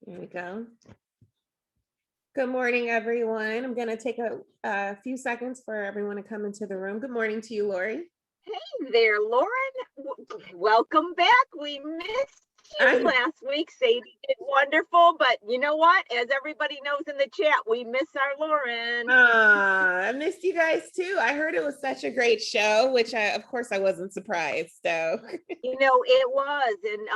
There we go. Good morning, everyone. I'm going to take a few seconds for everyone to come into the room. Good morning to you, Lori. Hey there, Lauren. Welcome back. We missed you last week. Sadie did wonderful, but you know what? As everybody knows in the chat, we miss our Lauren. I missed you guys too. I heard it was such a great show, which of course I wasn't surprised. So it was, and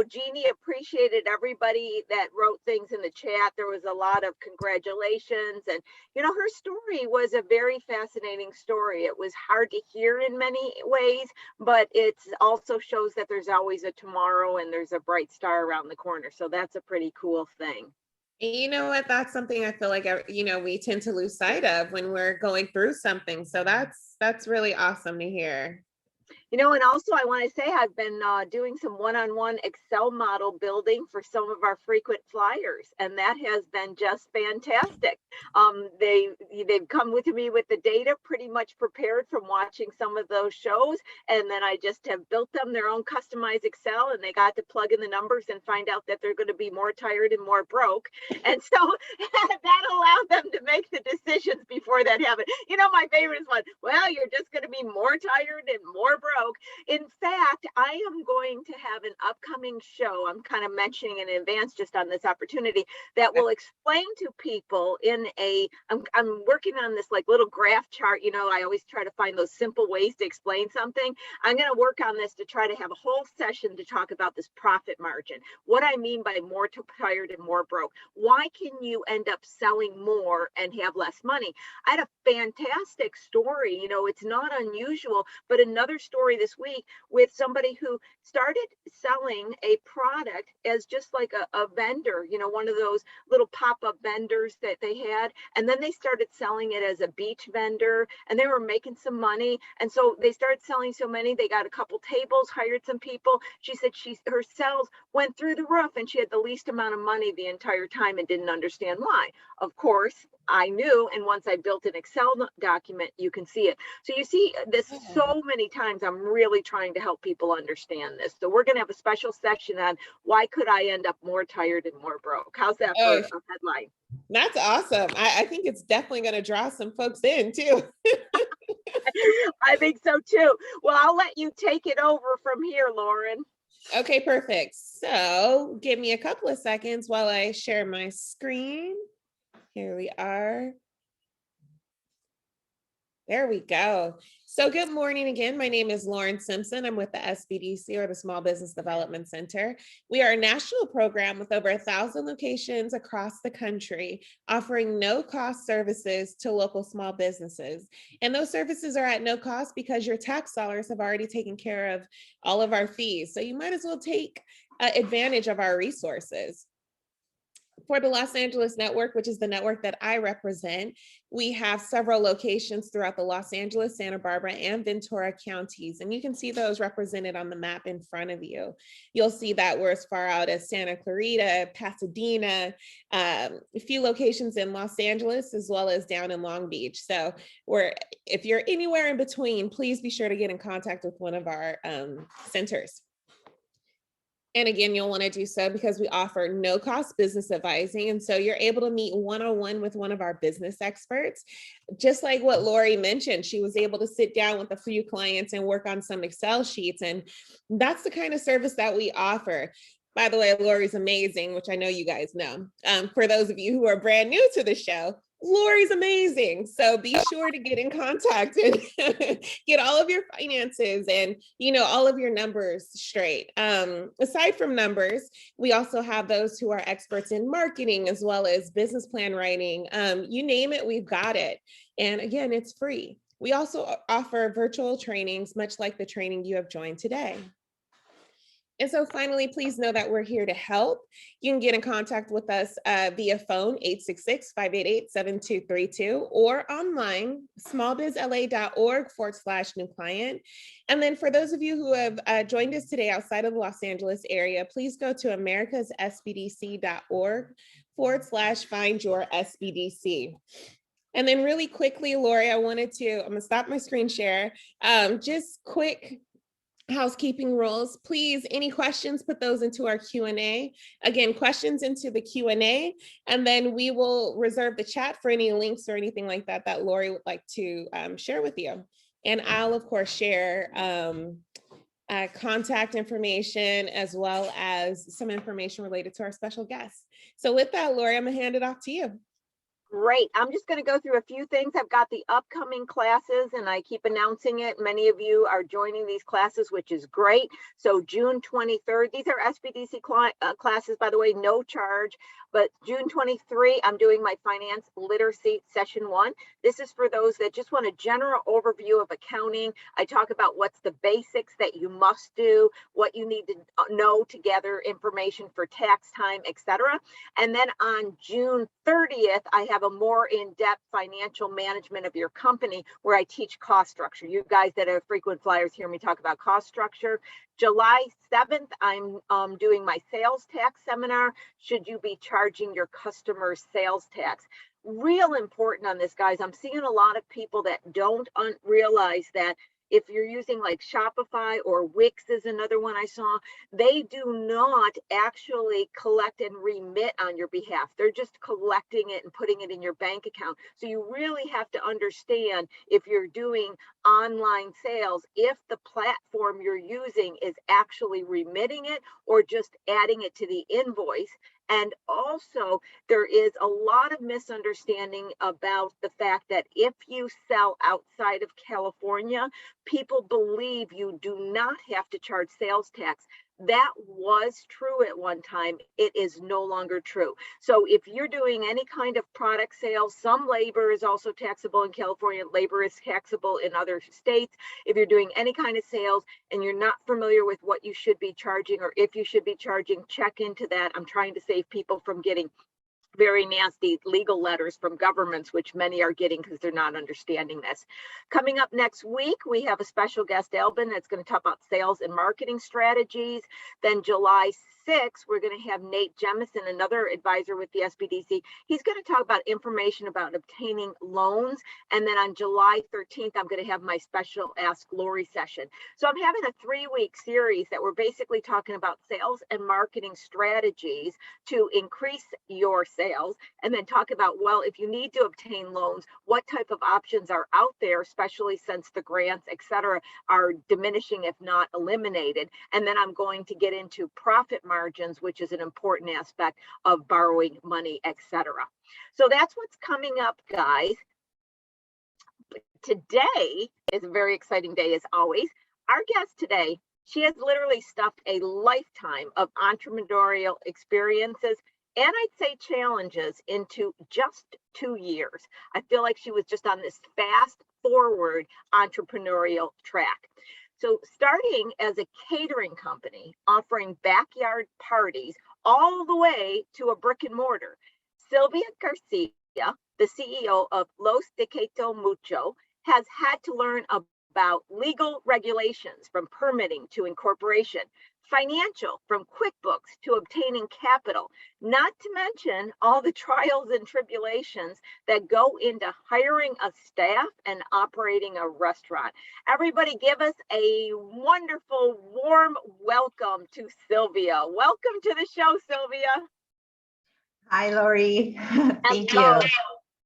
Jeannie appreciated everybody that wrote things in the chat. There was a lot of congratulations, and her story was a very fascinating story. It was hard to hear in many ways, but it also shows that there's always a tomorrow and there's a bright star around the corner. So that's a pretty cool thing. You know what? That's something I feel like, we tend to lose sight of when we're going through something. So that's really awesome to hear. And also I want to say I've been doing some one-on-one Excel model building for some of our frequent flyers, and that has been just fantastic. They've come with me with the data pretty much prepared from watching some of those shows, and then I just have built them their own customized Excel, and they got to plug in the numbers and find out that they're going to be more tired and more broke, and so that allowed them to make the decisions before that happened. My favorite is one, well, you're just going to be more tired and more broke. In fact, I am going to have an upcoming show. I'm kind of mentioning in advance just on this opportunity that will explain to people I'm working on this like little graph chart. I always try to find those simple ways to explain something. I'm going to work on this to try to have a whole session to talk about this profit margin. What I mean by more tired and more broke. Why can you end up selling more and have less money? I had a fantastic story. It's not unusual, but another story this week with somebody who started selling a product as just like a vendor, one of those little pop-up vendors that they had. And then they started selling it as a beach vendor, and they were making some money. And so they started selling so many, they got a couple tables, hired some people. She said her sales went through the roof, and she had the least amount of money the entire time and didn't understand why. Of course, I knew, and once I built an Excel document, you can see it. So you see this so many times. I'm really trying to help people understand this. So we're going to have a special section on why could I end up more tired and more broke? How's that for a headline? That's awesome. I think it's definitely going to draw some folks in too. I think so too. Well, I'll let you take it over from here, Lauren. Okay, perfect. So give me a couple of seconds while I share my screen. Here we are. There we go. So good morning again. My name is Lauren Simpson. I'm with the SBDC, or the Small Business Development Center. We are a national program with over 1,000 locations across the country, offering no-cost services to local small businesses. And those services are at no cost because your tax dollars have already taken care of all of our fees. So you might as well take advantage of our resources. For the Los Angeles network, which is the network that I represent, we have several locations throughout the Los Angeles, Santa Barbara, and Ventura counties. And you can see those represented on the map in front of you. You'll see that we're as far out as Santa Clarita, Pasadena, a few locations in Los Angeles, as well as down in Long Beach. So if you're anywhere in between, please be sure to get in contact with one of our centers. And again, you'll want to do so because we offer no cost business advising. And so you're able to meet one-on-one with one of our business experts. Just like what Lori mentioned, she was able to sit down with a few clients and work on some Excel sheets. And that's the kind of service that we offer. By the way, Lori's amazing, which I know you guys know. For those of you who are brand new to the show, Lori's amazing. So be sure to get in contact and get all of your finances and, all of your numbers straight. Aside from numbers, we also have those who are experts in marketing as well as business plan writing. You name it, we've got it. And again, it's free. We also offer virtual trainings, much like the training you have joined today. And so finally, please know that we're here to help. You can get in contact with us via phone, 866-588-7232, or online, smallbizla.org/new client. And then for those of you who have joined us today outside of the Los Angeles area, please go to americassbdc.org/find your SBDC. And then really quickly, Lori, I'm gonna stop my screen share. Just quick housekeeping rules. Please, any questions, put those into our Q&A. Again, questions into the Q&A, and then we will reserve the chat for any links or anything like that that Lori would like to share with you. And I'll, of course, share contact information as well as some information related to our special guests. So with that, Lori, I'm gonna hand it off to you. Great. I'm just going to go through a few things. I've got the upcoming classes and I keep announcing it. Many of you are joining these classes, which is great. So June 23rd, these are SBDC classes, by the way, no charge. But June 23, I'm doing my finance literacy session 1. This is for those that just want a general overview of accounting. I talk about what's the basics that you must do, what you need to know to gather information for tax time, etc. And then on June 30th, I have a more in-depth financial management of your company where I teach cost structure. You guys that are frequent flyers hear me talk about cost structure. July 7th, I'm doing my sales tax seminar. Should you be charging your customers sales tax? Real important on this, guys. I'm seeing a lot of people that don't realize that if you're using like Shopify or Wix is another one I saw, they do not actually collect and remit on your behalf. They're just collecting it and putting it in your bank account. So you really have to understand if you're doing online sales, if the platform you're using is actually remitting it or just adding it to the invoice. And also, there is a lot of misunderstanding about the fact that if you sell outside of California, people believe you do not have to charge sales tax. That was true at one time. It is no longer true. So if you're doing any kind of product sales, some labor is also taxable in California. Labor is taxable in other states. If you're doing any kind of sales and you're not familiar with what you should be charging or if you should be charging, check into that. I'm trying to save people from getting very nasty legal letters from governments, which many are getting because they're not understanding this. Coming up next week, we have a special guest, Albin, that's going to talk about sales and marketing strategies. Then July 6th, we're going to have Nate Jemison, another advisor with the SBDC. He's going to talk about information about obtaining loans. And then on July 13th, I'm going to have my special Ask Lori session. So I'm having a 3-week series that we're basically talking about sales and marketing strategies to increase your sales, and then talk about, well, if you need to obtain loans, what type of options are out there, especially since the grants, et cetera, are diminishing, if not eliminated. And then I'm going to get into profit margins, which is an important aspect of borrowing money, et cetera. So that's what's coming up, guys. But today is a very exciting day, as always. Our guest today, she has literally stuffed a lifetime of entrepreneurial experiences and I'd say challenges into just 2 years. I feel like she was just on this fast forward entrepreneurial track. So starting as a catering company, offering backyard parties all the way to a brick and mortar, Sylvia Garcia, the CEO of Los Taquero Mucho, has had to learn about legal regulations from permitting to incorporation, financial from QuickBooks to obtaining capital, not to mention all the trials and tribulations that go into hiring a staff and operating a restaurant. Everybody give us a wonderful, warm welcome to Sylvia. Welcome to the show, Sylvia. Hi, Lori. Thank you.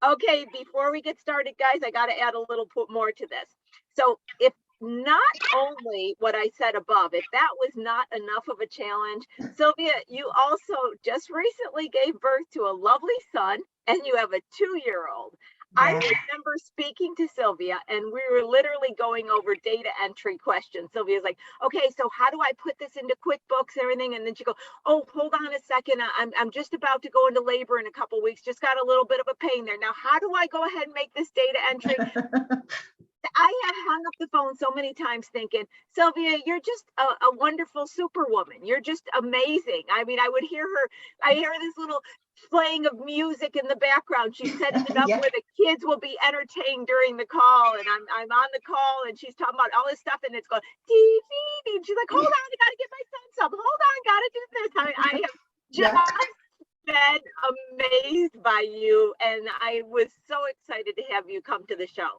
Okay, before we get started, guys, I got to add a little more to this. So if not only what I said above, if that was not enough of a challenge, Sylvia, you also just recently gave birth to a lovely son and you have a 2-year-old. Yeah. I remember speaking to Sylvia and we were literally going over data entry questions. Sylvia's like, okay, so how do I put this into QuickBooks and everything? And then she goes, oh, hold on a second. I'm just about to go into labor in a couple of weeks. Just got a little bit of a pain there. Now, how do I go ahead and make this data entry? I have hung up the phone so many times thinking, Sylvia, you're just a wonderful superwoman. You're just amazing. I mean, I hear this little playing of music in the background. She's setting it up where the kids will be entertained during the call. And I'm on the call and she's talking about all this stuff and it's going, dee, dee, dee. She's like, hold on, I got to get my son some. Hold on, got to do this. I have just been amazed by you. And I was so excited to have you come to the show.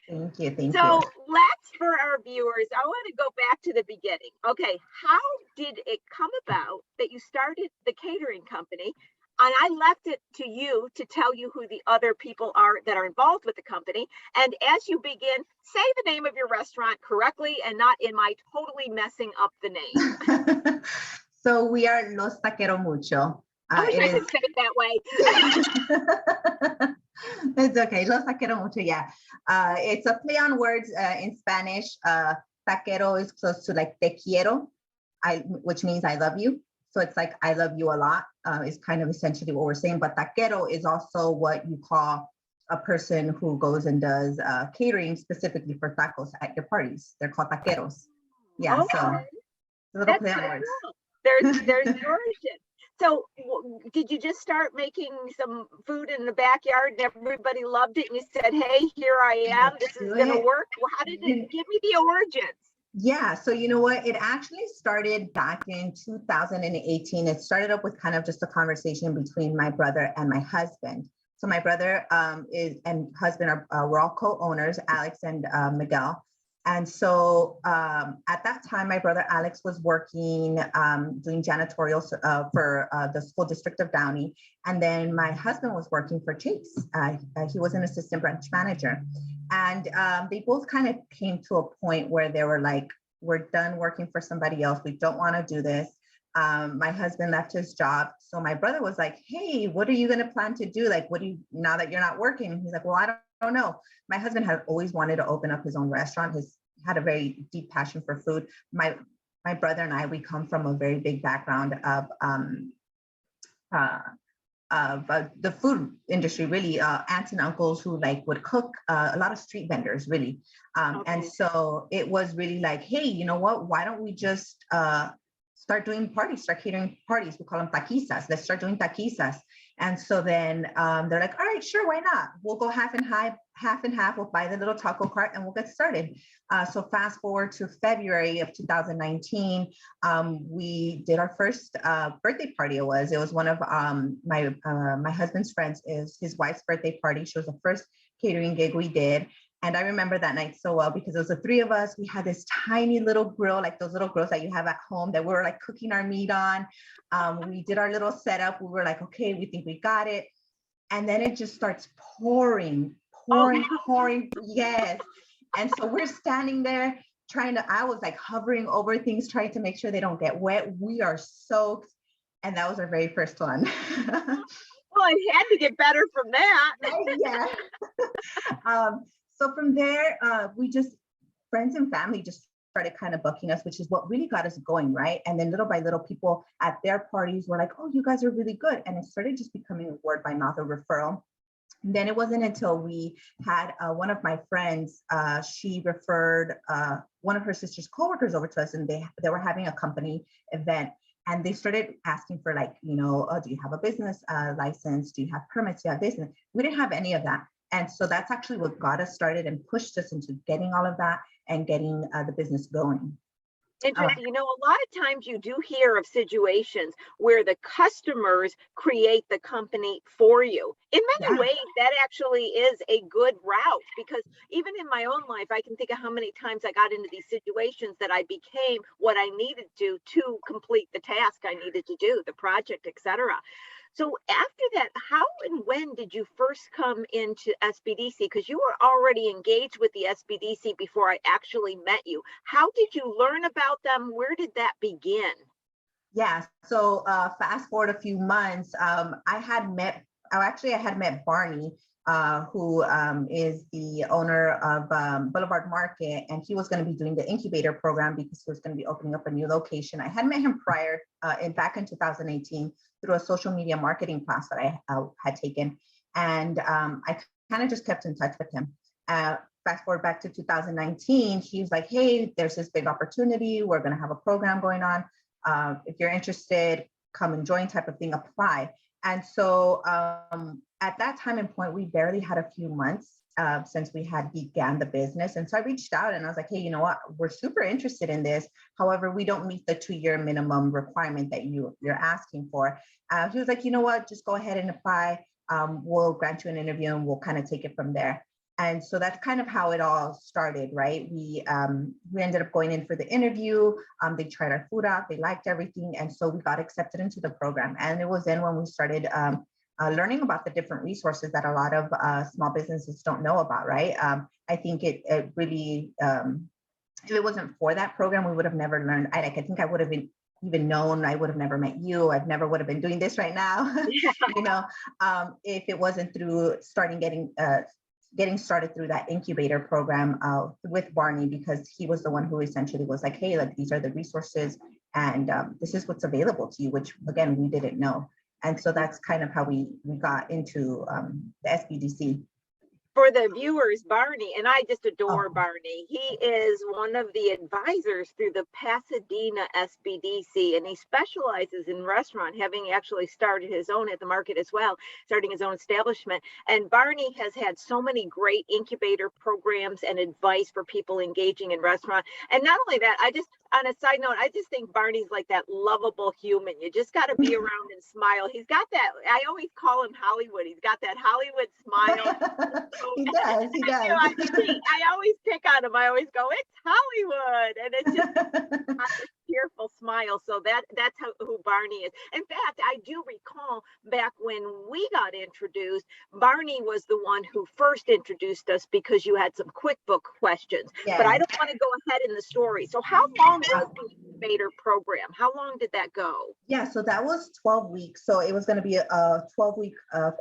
Thank you. Thank So you. let's, for our viewers, I want to go back to the beginning. Okay, how did it come about that you started the catering company? And I left it to you to tell you who the other people are that are involved with the company. And as you begin, say the name of your restaurant correctly and not in my totally messing up the name. So we are Los Taquero Mucho. I wish I could say it that way. It's okay. Los Taquero Mucho, yeah. It's a play on words in Spanish. Taquero is close to like te quiero, which means I love you. So it's like, I love you a lot, is kind of essentially what we're saying. But taquero is also what you call a person who goes and does catering specifically for tacos at your parties. They're called taqueros. Yeah, Okay. so a little play on words. Cool. There's the origin. So did you just start making some food in the backyard and everybody loved it and you said, hey, here I am, this is going to work? Well, how did it, give me the origins? Yeah, so you know what? It actually started back in 2018. It started up with kind of just a conversation between my brother and my husband. So my brother and husband we're all co-owners, Alex and Miguel. And so at that time, my brother Alex was working, doing janitorial for the school district of Downey. And then my husband was working for Chase. He was an assistant branch manager. And they both kind of came to a point where they were like, we're done working for somebody else. We don't want to do this. My husband left his job. So my brother was like, hey, what are you going to plan to do? Like, now that you're not working? And he's like, well, I don't know. My husband had always wanted to open up his own restaurant. He had a very deep passion for food. My brother and I, we come from a very big background of the food industry, really, aunts and uncles who like would cook, a lot of street vendors, really. Okay. And so it was really like, hey, you know what? Why don't we just start doing parties, start catering parties? We call them taquizas. Let's start doing taquizas. And so then they're like, all right, sure, why not? We'll go half and half. We'll buy the little taco cart and we'll get started. So fast forward to February of 2019, we did our first birthday party. It was one of my husband's friends, is his wife's birthday party. She was the first catering gig we did. And I remember that night so well because it was the three of us. We had this tiny little grill, like those little grills that you have at home that we were like cooking our meat on. We did our little setup. We were like, okay, we think we got it. And then it just starts pouring. Yes. And so we're standing there I was like hovering over things, trying to make sure they don't get wet. We are soaked. And that was our very first one. Well, it had to get better from that. Yeah. So from there, friends and family just started kind of booking us, which is what really got us going, right? And then little by little, people at their parties were like, oh, you guys are really good. And it started just becoming a word by mouth, a referral. And then it wasn't until we had one of my friends, she referred one of her sister's coworkers over to us, and they were having a company event. And they started asking for like, do you have a business license? Do you have permits? Do you have this? And we didn't have any of that. And so that's actually what got us started and pushed us into getting all of that and getting the business going. Interesting. A lot of times you do hear of situations where the customers create the company for you. In many ways, that actually is a good route, because even in my own life, I can think of how many times I got into these situations that I became what I needed to complete the task I needed to do, the project, etc. So after that, how and when did you first come into SBDC? Because you were already engaged with the SBDC before I actually met you. How did you learn about them? Where did that begin? Yeah, so fast forward a few months, I had met Barney, who is the owner of Boulevard Market, and he was going to be doing the Incubator Program because he was going to be opening up a new location. I had met him prior, back in 2018, through a social media marketing class that I had taken, and I kind of just kept in touch with him. Fast forward back to 2019, he's like, hey, there's this big opportunity. We're going to have a program going on. If you're interested, come and join, type of thing, apply. And so at that time and point, we barely had a few months since we had began the business. And so I reached out and I was like, hey, you know what? We're super interested in this. However, we don't meet the 2-year minimum requirement that you're asking for. He was like, you know what? Just go ahead and apply. We'll grant you an interview and we'll kind of take it from there. And so that's kind of how it all started, right? We ended up going in for the interview. They tried our food out, they liked everything, and so we got accepted into the program. And it was then when we started learning about the different resources that a lot of small businesses don't know about, right? I think it really, if it wasn't for that program, we would have never learned. I think I would have even known, I would have never met you. I never would have been doing this right now, you know, if it wasn't through getting started through that incubator program with Barney, because he was the one who essentially was like, hey, like, these are the resources and this is what's available to you, which again, we didn't know. And so that's kind of how we got into the SBDC. For the viewers, Barney, and I just adore Barney. He is one of the advisors through the Pasadena SBDC, and he specializes in restaurant, having actually started his own at the market as well, starting his own establishment. And Barney has had so many great incubator programs and advice for people engaging in restaurant. And not only that, on a side note, I just think Barney's like that lovable human. You just got to be around and smile. He's got that, I always call him Hollywood. He's got that Hollywood smile. He does. I always pick on him. I always go, it's Hollywood. And it's just a cheerful smile. So that's who Barney is. In fact, I do recall back when we got introduced, Barney was the one who first introduced us because you had some QuickBooks questions. Yeah. But I don't want to go ahead in the story. So how long was the incubator program? How long did that go? Yeah, so that was 12 weeks. So it was going to be a 12-week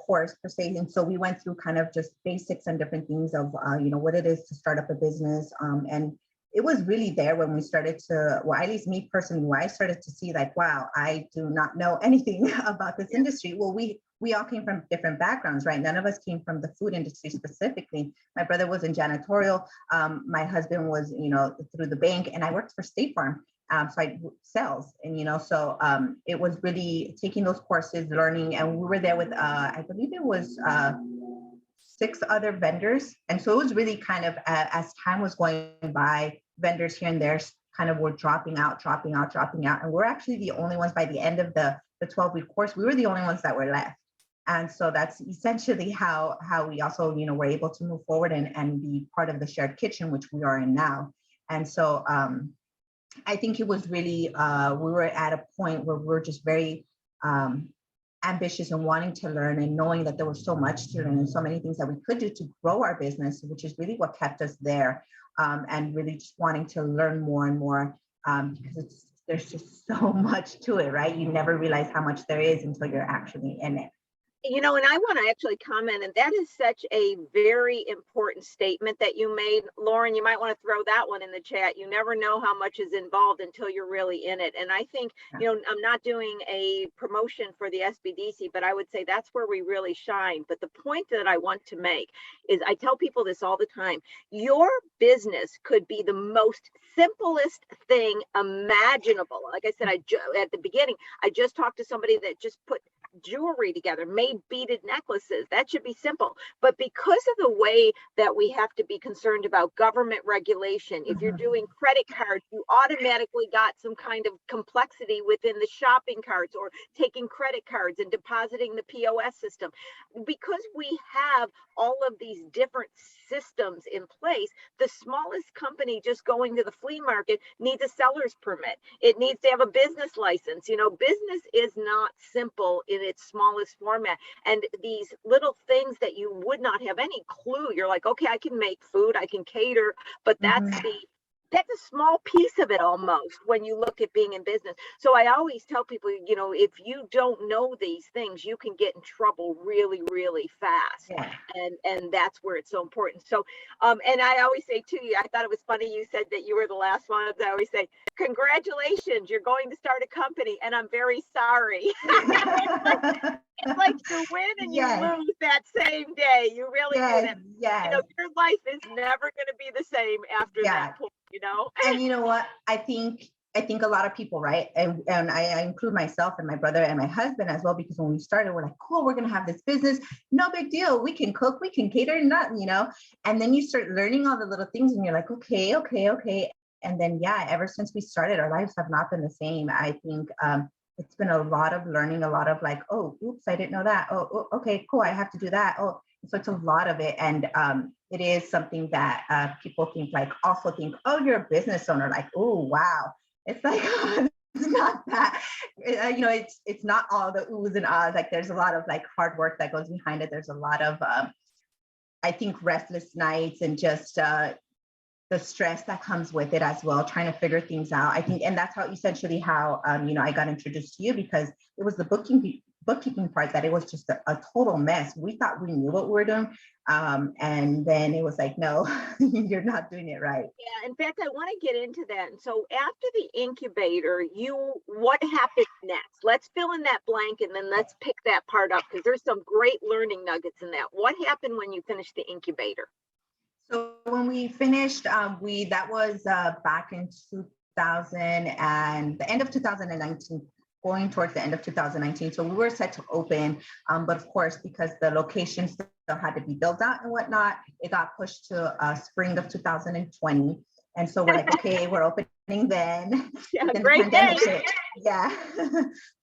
course per se. And so we went through kind of just basics and different things of, you know, what it is to start up a business. And it was really there when we started to, well, at least me personally, where I started to see like, wow, I do not know anything about this industry. Well, we all came from different backgrounds, right? None of us came from the food industry specifically. My brother was in janitorial. My husband was, you know, through the bank, and I worked for State Farm. So I sales, and, you know, so it was really taking those courses, learning, and we were there with, I believe it was 6 other vendors. And so it was really kind of, as time was going by, vendors here and there kind of were dropping out. And we're actually the only ones by the end of the 12-week course, we were the only ones that were left. And so that's essentially how we also, you know, were able to move forward and be part of the shared kitchen, which we are in now. And so I think it was really, we were at a point where we're just very ambitious and wanting to learn and knowing that there was so much to learn and so many things that we could do to grow our business, which is really what kept us there. And really just wanting to learn more and more because there's just so much to it, right? You never realize how much there is until you're actually in it. You know, and I want to actually comment, and that is such a very important statement that you made, Lauren. You might want to throw that one in the chat. You never know how much is involved until you're really in it. And I think, you know, I'm not doing a promotion for the SBDC, but I would say that's where we really shine. But the point that I want to make is, I tell people this all the time, your business could be the most simplest thing imaginable. Like I said, at the beginning, I just talked to somebody that just put jewelry together, made beaded necklaces. That should be simple. But because of the way that we have to be concerned about government regulation, if you're doing credit cards, you automatically got some kind of complexity within the shopping carts or taking credit cards and depositing the POS system. Because we have all of these different systems in place, the smallest company just going to the flea market needs a seller's permit. It needs to have a business license. You know, business is not simple in its smallest format. And these little things that you would not have any clue, you're like, okay, I can make food, I can cater, but that's a small piece of it almost when you look at being in business. So I always tell people, you know, if you don't know these things, you can get in trouble really, really fast. Yeah. And that's where it's so important. So, and I always say to you, I thought it was funny you said that you were the last one. I always say, congratulations, you're going to start a company, and I'm very sorry. It's like you win and you lose that same day. You really do that. You know, your life is never going to be the same after that point, you know? And you know what? I think a lot of people, right? And I include myself and my brother and my husband as well, because when we started, we're like, cool, we're going to have this business. No big deal. We can cook, we can cater, nothing, you know? And then you start learning all the little things and you're like, okay. And then, ever since we started, our lives have not been the same. I think, it's been a lot of learning, a lot of like, oh, oops, I didn't know that. Oh, okay, cool. I have to do that. Oh, So it's a lot of it. And it is something that people also think, oh, you're a business owner. Like, oh, wow. It's like, it's not that, it's not all the oohs and ahs. Like there's a lot of like hard work that goes behind it. There's a lot of, I think, restless nights and just the stress that comes with it as well, trying to figure things out. I think, and that's how I got introduced to you, because it was the bookkeeping part that it was just a total mess. We thought we knew what we were doing. And then it was like, no, you're not doing it right. Yeah, in fact, I want to get into that. And so after the incubator, what happened next? Let's fill in that blank and then let's pick that part up, because there's some great learning nuggets in that. What happened when you finished the incubator? So when we finished, that was back in 2000 and the end of 2019, going towards the end of 2019. So we were set to open, but of course, because the location still had to be built out and whatnot, it got pushed to spring of 2020. And so we're like, okay, we're opening then. Yeah, then great the pandemic day. hit. Yeah.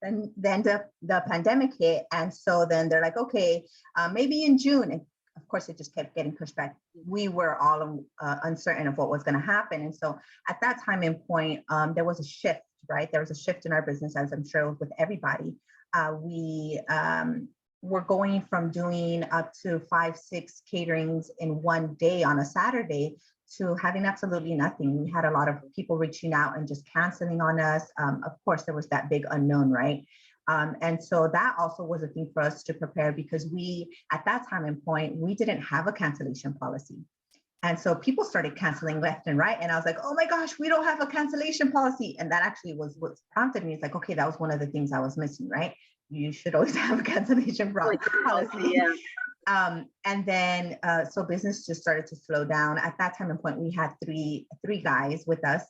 then the pandemic hit. And so then they're like, okay, maybe in June. And of course, it just kept getting pushed back. We were all uncertain of what was going to happen. And so at that time and point, there was a shift, right? There was a shift in our business, as I'm sure with everybody. We were going from doing up to 5-6 caterings in one day on a Saturday to having absolutely nothing. We had a lot of people reaching out and just canceling on us. Of course, there was that big unknown, right? And so that also was a thing for us to prepare, because we, at that time and point, we didn't have a cancellation policy. And so people started canceling left and right. And I was like, oh my gosh, we don't have a cancellation policy. And that actually was what prompted me. It's like, okay, that was one of the things I was missing, right? You should always have a cancellation policy. Yeah. And then, so business just started to slow down. At that time and point, we had three guys with us.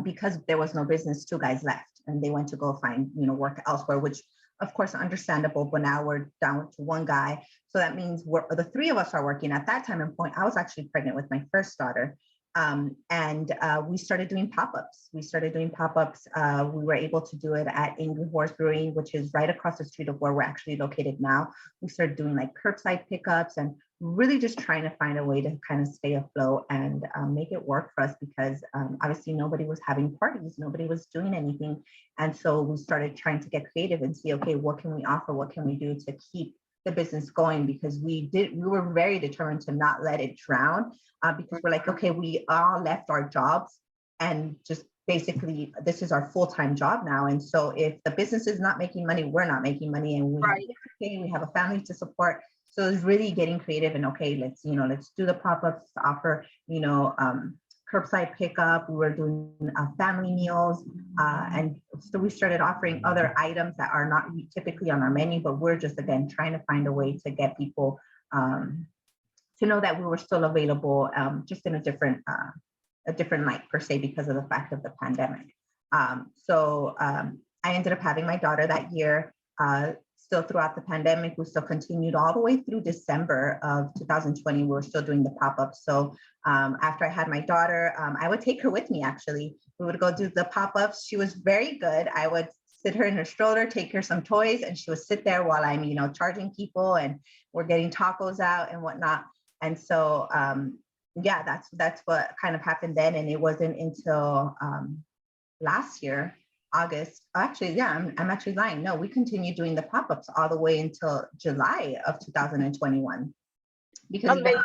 Because there was no business, 2 guys left and they went to go find, work elsewhere, which of course understandable, but now we're down to 1 guy. So that means the 3 of us are working. At that time and point, I was actually pregnant with my first daughter. And we started doing pop-ups. We were able to do it at Angry Horse Brewing, which is right across the street of where we're actually located now. We started doing like curbside pickups and really just trying to find a way to kind of stay afloat and make it work for us, because obviously nobody was having parties, nobody was doing anything. And so we started trying to get creative and see, okay, what can we offer? What can we do to keep the business going? Because we were very determined to not let it drown, because we're like, okay, we all left our jobs and just basically this is our full-time job now. And so if the business is not making money, we're not making money, and we have a family to support. So it's really getting creative and okay, let's do the pop-ups to offer, curbside pickup. We were doing family meals. And so we started offering other items that are not typically on our menu, but we're just, again, trying to find a way to get people to know that we were still available, just in a different light per se, because of the fact of the pandemic. So I ended up having my daughter that year. Still throughout the pandemic, we still continued all the way through December of 2020. We were still doing the pop-ups. So after I had my daughter, I would take her with me, actually. We would go do the pop-ups. She was very good. I would sit her in her stroller, take her some toys, and she would sit there while I'm, charging people and we're getting tacos out and whatnot. And so, yeah, that's what kind of happened then. And it wasn't until last year, August, actually, yeah, I'm actually lying. No, we continued doing the pop-ups all the way until July of 2021. Because amazing,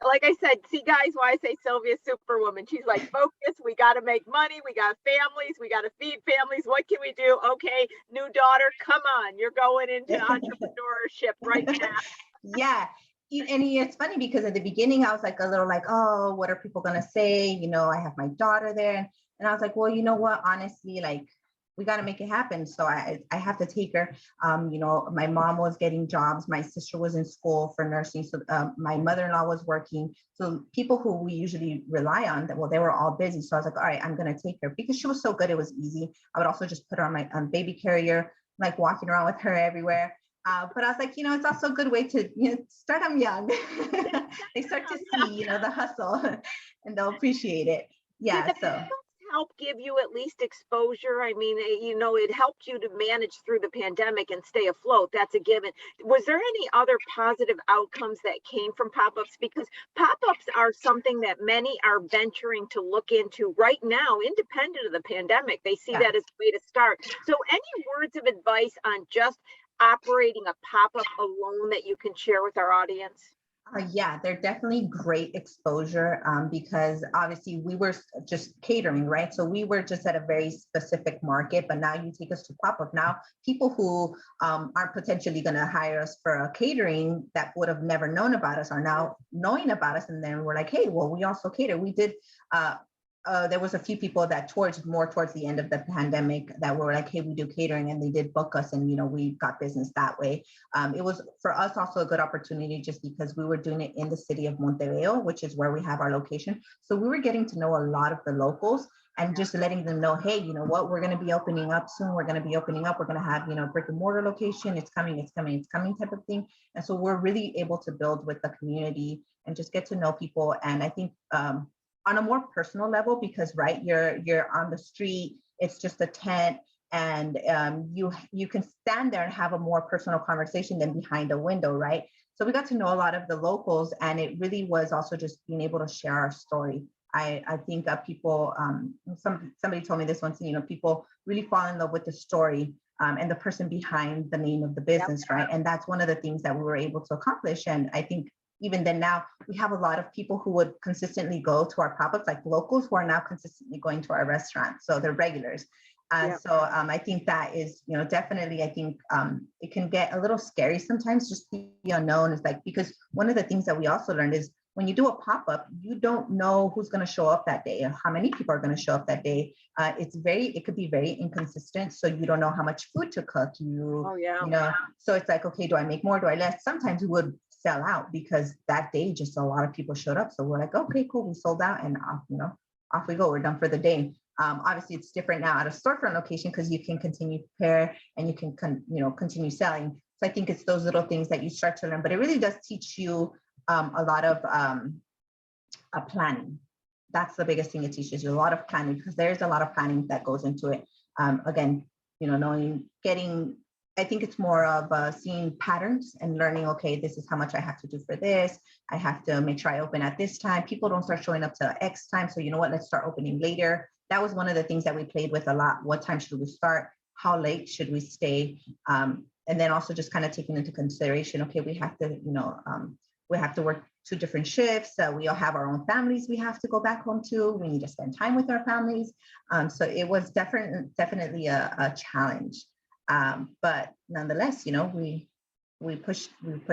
like I said, see guys, why I say Sylvia's Superwoman. She's like, focus, we got to make money, we got families, we got to feed families. What can we do? Okay, new daughter, come on, you're going into entrepreneurship right now. Yeah. And it's funny because at the beginning I was like a little like, oh, what are people going to say? I have my daughter there. And I was like, well, you know what, honestly, like, we got to make it happen. So I have to take her. My mom was getting jobs. My sister was in school for nursing. So my mother-in-law was working. So people who we usually rely on, they were all busy. So I was like, all right, I'm going to take her because she was so good. It was easy. I would also just put her on my baby carrier, like walking around with her everywhere. But I was like, it's also a good way to start them young. They start to see, the hustle and they'll appreciate it. Yeah. So help give you at least exposure? I mean, you know, it helped you to manage through the pandemic and stay afloat. That's a given. Was there any other positive outcomes that came from pop-ups? Because pop-ups are something that many are venturing to look into right now, independent of the pandemic. They see that as a way to start. So any words of advice on just operating a pop-up alone that you can share with our audience? Yeah, they're definitely great exposure because obviously we were just catering, right? So we were just at a very specific market, but now you take us to pop-up. Now people who are potentially going to hire us for a catering that would have never known about us are now knowing about us. And then we're like, hey, well, we also cater. We did there was a few people that towards the end of the pandemic that were like, hey, we do catering, and they did book us, and, you know, we got business that way. It was for us also a good opportunity just because we were doing it in the city of Montebello, which is where we have our location. So we were getting to know a lot of the locals and just letting them know, hey, you know what, we're going to be opening up soon. We're going to be opening up. We're going to have, you know, brick and mortar location. It's coming, it's coming, it's coming type of thing. And so we're really able to build with the community and just get to know people. And I think, on a more personal level, because right, you're on the street, it's just a tent, and you can stand there and have a more personal conversation than behind a window, right? So we got to know a lot of the locals, and it really was also just being able to share our story. I think that people, somebody told me this once, you know, people really fall in love with the story and the person behind the name of the business, right? And that's one of the things that we were able to accomplish. And I think even then now we have a lot of people who would consistently go to our pop-ups, like locals who are now consistently going to our restaurant. So they're regulars. So I think that is, you know, definitely, I think it can get a little scary sometimes, just the unknown is like, because one of the things that we also learned is when you do a pop-up, you don't know who's going to show up that day or how many people are going to show up that day. It could be very inconsistent. So you don't know how much food to cook. You know, so it's like, okay, do I make more? Do I less? Sometimes we would sell out because that day just a lot of people showed up. So we're like, okay, cool, we sold out, and off we go. We're done for the day. Obviously, it's different now at a storefront location because you can continue to prepare and you can continue selling. So I think it's those little things that you start to learn, but it really does teach you a lot of planning. That's the biggest thing it teaches you, a lot of planning, because there's a lot of planning that goes into it. Again, you know, I think it's more of seeing patterns and learning, okay, this is how much I have to do for this. I have to make sure I open at this time. People don't start showing up till X time. So you know what, let's start opening later. That was one of the things that we played with a lot. What time should we start? How late should we stay? And then also just kind of taking into consideration, okay, we have to, we have to work 2 different shifts. We all have our own families we have to go back home to. We need to spend time with our families. So it was definitely a challenge. But nonetheless, you know, we push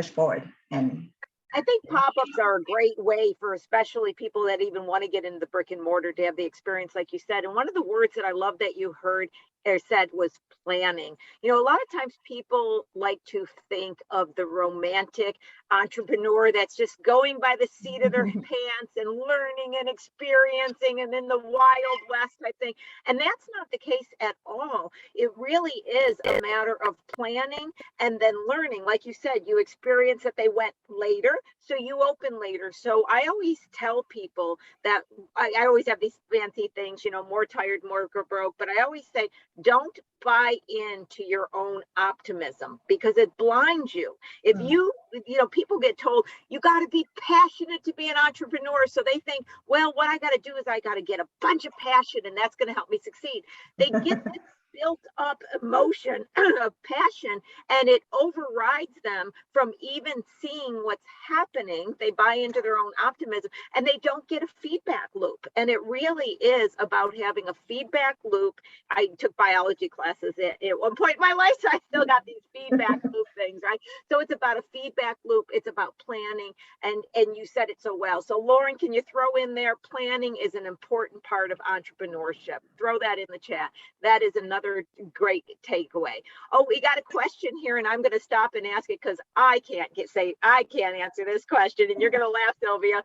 forward. And I think pop-ups are a great way for especially people that even want to get into the brick and mortar to have the experience, like you said. And one of the words that I love that you heard or said was planning. You know, a lot of times people like to think of the romantic entrepreneur that's just going by the seat of their pants and learning and experiencing and in the wild west, I think. And that's not the case at all. It really is a matter of planning and then learning. Like you said, you experience that they went later, so you open later. So I always tell people that I always have these fancy things, you know, more tired, more broke, but I always say, don't buy into your own optimism because it blinds you. If you know, people get told you got to be passionate to be an entrepreneur. So they think, well, what I got to do is I got to get a bunch of passion and that's going to help me succeed. They get this built up emotion of passion and it overrides them from even seeing what's happening. They buy into their own optimism and they don't get a feedback loop. And it really is about having a feedback loop. I took biology classes at one point in my life, so I still got these feedback loop things, right? So it's about a feedback loop. It's about planning, and you said it so well. So Lauren, can you throw in there, planning is an important part of entrepreneurship. Throw that in the chat. That is another great takeaway. Oh, we got a question here, and I'm going to stop and ask it because I can't answer this question, and you're going to laugh, Sylvia.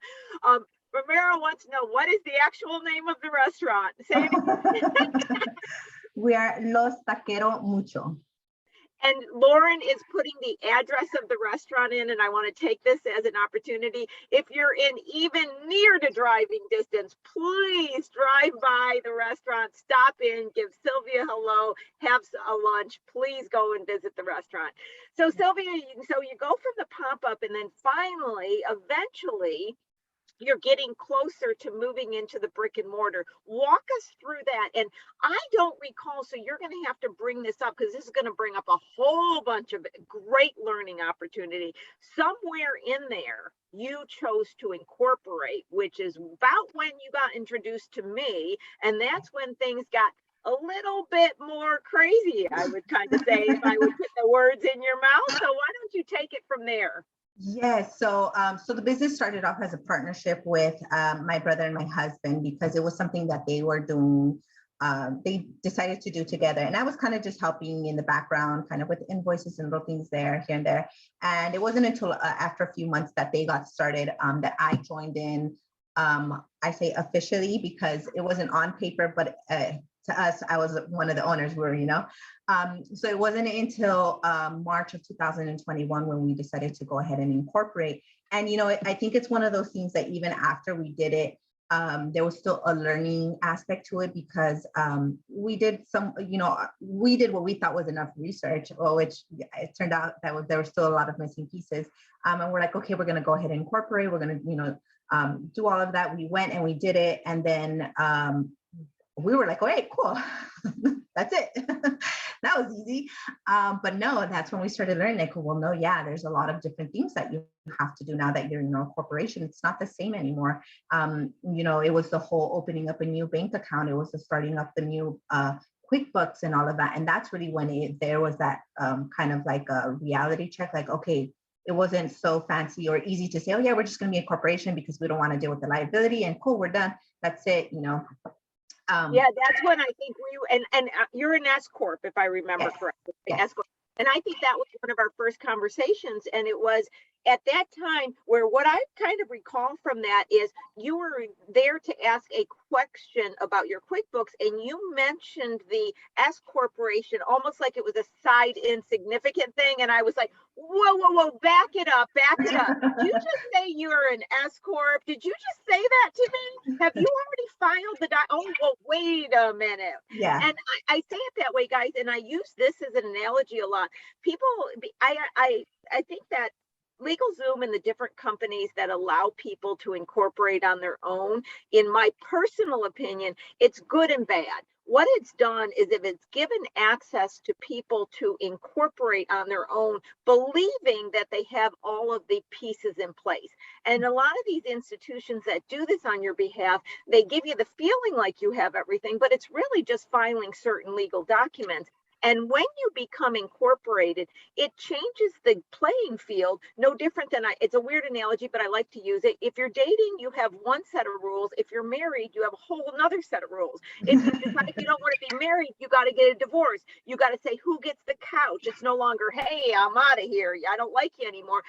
Romero wants to know, what is the actual name of the restaurant? Say it again. We are Los Taquero Mucho. And Lauren is putting the address of the restaurant in, and I want to take this as an opportunity. If you're in even near to driving distance, please drive by the restaurant, stop in, give Sylvia hello, have a lunch. Please go and visit the restaurant. So Sylvia, so you go from the pop-up, and then finally, eventually, you're getting closer to moving into the brick and mortar. Walk us through that. And I don't recall, so you're going to have to bring this up because this is going to bring up a whole bunch of great learning opportunity. Somewhere in there, you chose to incorporate, which is about when you got introduced to me. And that's when things got a little bit more crazy, I would kind of say, if I would put the words in your mouth. So why don't you take it from there? Yes, so the business started off as a partnership with my brother and my husband because it was something that they were doing. They decided to do together, and I was kind of just helping in the background, kind of with invoices and little things there, here and there. And it wasn't until after a few months that they got started that I joined in. I say officially because it wasn't on paper, but to us, I was one of the owners. So it wasn't until March of 2021 when we decided to go ahead and incorporate. And I think it's one of those things that even after we did it, there was still a learning aspect to it because we did we did what we thought was enough research, which it turned out that there were still a lot of missing pieces. And we're like, okay, we're going to go ahead and incorporate. We're going to do all of that. We went and we did it, and then we were like, okay, cool. That's it. That was easy. But no, that's when we started learning, like, well, no, yeah, there's a lot of different things that you have to do now that you're in a corporation. It's not the same anymore. It was the whole opening up a new bank account. It was the starting up the new QuickBooks and all of that. And that's really when there was that kind of like a reality check, like, okay, it wasn't so fancy or easy to say, oh yeah, we're just going to be a corporation because we don't want to deal with the liability, and cool, we're done. That's it, yeah, that's when I think and you're an SCorp, if I remember correctly. Yes. SCorp. And I think that was one of our first conversations. And it was at that time where what I kind of recall from that is you were there to ask a question about your QuickBooks, and you mentioned the S corporation almost like it was a side insignificant thing. And I was like, whoa, back it up. Did you just say you're an S Corp? Did you just say that to me? Have you already filed the oh, well, wait a minute. Yeah. And I say it that way, guys, and I use this as an analogy a lot. People, I think that LegalZoom and the different companies that allow people to incorporate on their own, in my personal opinion, it's good and bad. What it's done is if it's given access to people to incorporate on their own, believing that they have all of the pieces in place. And a lot of these institutions that do this on your behalf, they give you the feeling like you have everything, but it's really just filing certain legal documents. And when you become incorporated, it changes the playing field, no different than it's a weird analogy, but I like to use it. If you're dating, you have one set of rules. If you're married, you have a whole another set of rules. If you decide you don't want to be married, you got to get a divorce. You got to say who gets the couch. It's no longer, hey, I'm out of here. I don't like you anymore.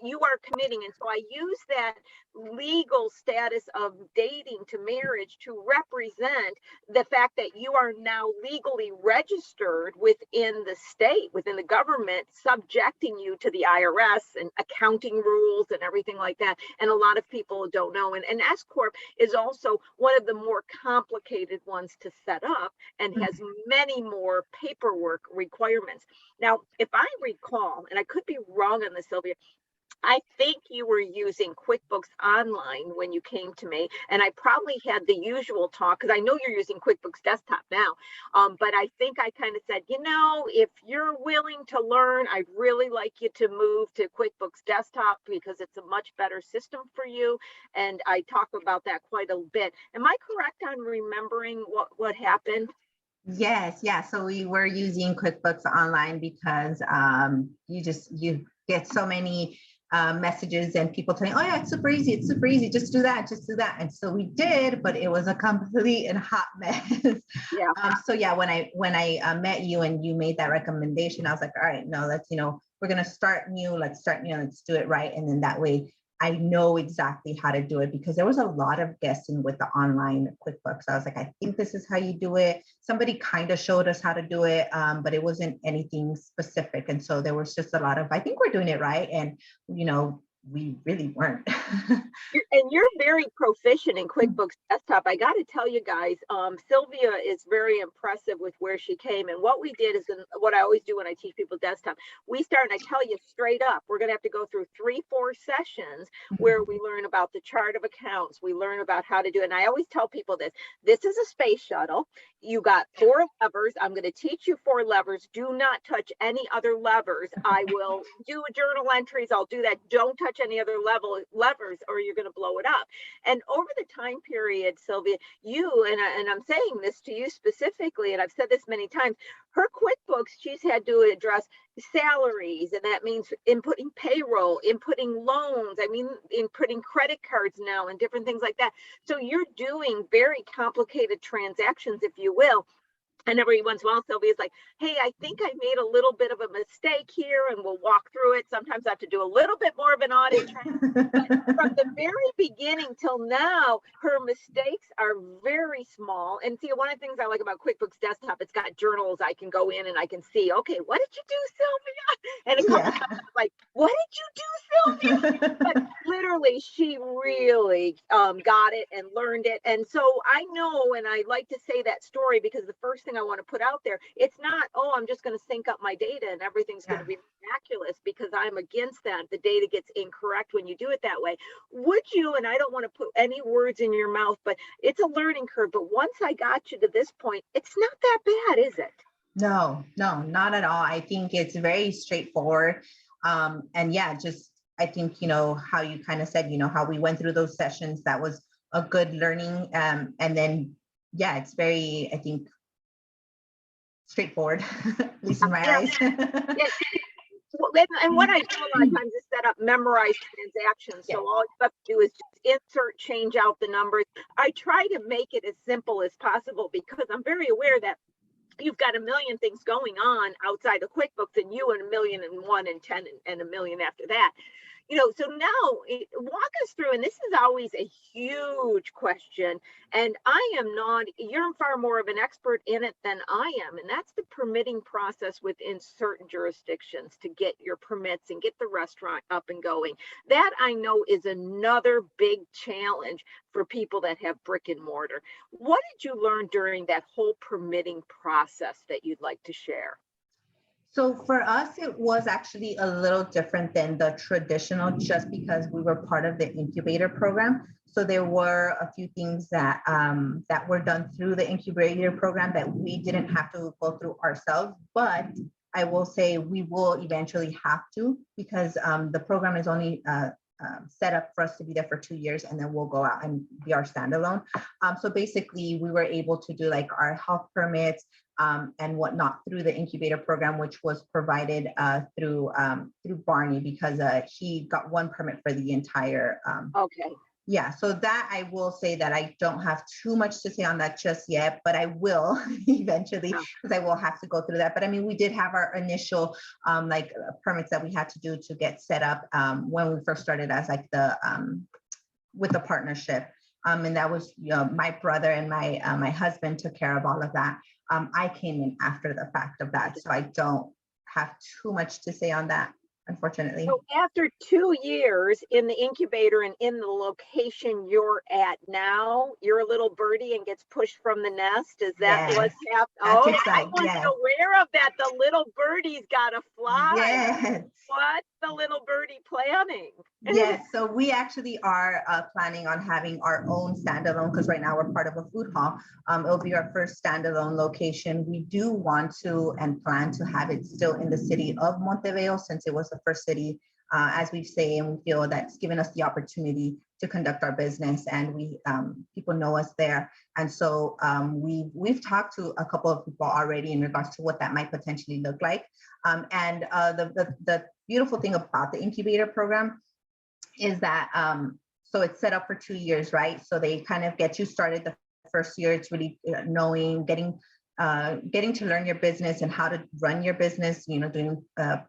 You are committing. And so I use that legal status of dating to marriage to represent the fact that you are now legally registered within the state, within the government, subjecting you to the IRS and accounting rules and everything like that. And a lot of people don't know. And SCorp is also one of the more complicated ones to set up and has many more paperwork requirements. Now, if I recall, and I could be wrong on this, Sylvia, I think you were using QuickBooks Online when you came to me, and I probably had the usual talk because I know you're using QuickBooks Desktop now. But I think I kind of said, if you're willing to learn, I'd really like you to move to QuickBooks Desktop because it's a much better system for you. And I talk about that quite a bit. Am I correct on remembering what happened? Yes, yeah. So we were using QuickBooks Online because you get so many messages and people telling, oh yeah, it's super easy, just do that. And so we did, but it was a complete and hot mess. Yeah. So yeah, when I met you and you made that recommendation, I was like, all right, no, let's, we're going to start new, let's do it right. And then that way I know exactly how to do it, because there was a lot of guessing with the online QuickBooks. I was like, I think this is how you do it. Somebody kind of showed us how to do it, but it wasn't anything specific. And so there was just a lot of, I think we're doing it right. And, we really weren't. You're very proficient in QuickBooks Desktop. I got to tell you guys, Sylvia is very impressive with where she came. And what we did is what I always do when I teach people desktop. We start, and I tell you straight up, we're going to have to go through 3-4 sessions where we learn about the chart of accounts. We learn about how to do it. And I always tell people this is a space shuttle. You got 4 levers. I'm going to teach you 4 levers. Do not touch any other levers. I will do journal entries. I'll do that. Don't touch any other levers or you're going to blow it up. And over the time period, Sylvia, you, and I'm saying this to you specifically, and I've said this many times, her QuickBooks, she's had to address salaries, and that means inputting payroll, inputting loans, inputting credit cards now and different things like that. So you're doing very complicated transactions, if you will. And every once in a while, Sylvia's like, hey, I think I made a little bit of a mistake here, and we'll walk through it. Sometimes I have to do a little bit more of an audit train. From the very beginning till now, her mistakes are very small. And see, one of the things I like about QuickBooks Desktop, it's got journals. I can go in and I can see, okay, what did you do, Sylvia? And a couple times I'm like, what did you do, Sylvia? But literally, she really got it and learned it. And so I know, and I like to say that story because the first thing I want to put out there, it's not, oh, I'm just going to sync up my data and everything's going to be miraculous, because I'm against that. The data gets incorrect when you do it that way. Would you, and I don't want to put any words in your mouth, but it's a learning curve. But once I got you to this point, it's not that bad, is it? No, not at all. I think it's very straightforward. And yeah, just, I think, how you kind of said, how we went through those sessions, that was a good learning. And then, yeah, it's very, I think, straightforward, at least in my eyes. Yes. And what I do a lot of times is set up memorized transactions. So all you have to do is just insert, change out the numbers. I try to make it as simple as possible, because I'm very aware that you've got a million things going on outside of QuickBooks, and you and 1,000,001 and 10 and a million after that. So now walk us through, and this is always a huge question, and you're far more of an expert in it than I am, and that's the permitting process within certain jurisdictions to get your permits and get the restaurant up and going. That I know is another big challenge for people that have brick and mortar. What did you learn during that whole permitting process that you'd like to share? So for us, it was actually a little different than the traditional, just because we were part of the incubator program. So there were a few things that were done through the incubator program that we didn't have to go through ourselves. But I will say we will eventually have to, because the program is only set up for us to be there for 2 years, and then we'll go out and be our standalone. So basically, we were able to do like our health permits and whatnot through the incubator program, which was provided through Barney, because he got one permit for the entire. Okay. Yeah, so that I will say that I don't have too much to say on that just yet, but I will eventually, because I will have to go through that. But I mean, we did have our initial permits that we had to do to get set up when we first started as like with the partnership. And that was, my brother and my husband took care of all of that. I came in after the fact of that, so I don't have too much to say on that, unfortunately. So after 2 years in the incubator and in the location you're at now, you're a little birdie and gets pushed from the nest. Is that what's happening? Oh, I wasn't aware of that. The little birdie's got to fly. Yes. What's the little birdie planning? Yes, so we actually are planning on having our own standalone, because right now we're part of a food hall. It'll be our first standalone location. We do want to and plan to have it still in the city of Montebello, since it was the first city, as we say, and we feel that's given us the opportunity to conduct our business, and we people know us there. And so we've talked to a couple of people already in regards to what that might potentially look like. And the beautiful thing about the incubator program is that so it's set up for 2 years, right? So they kind of get you started the first year. It's really getting getting to learn your business and how to run your business, doing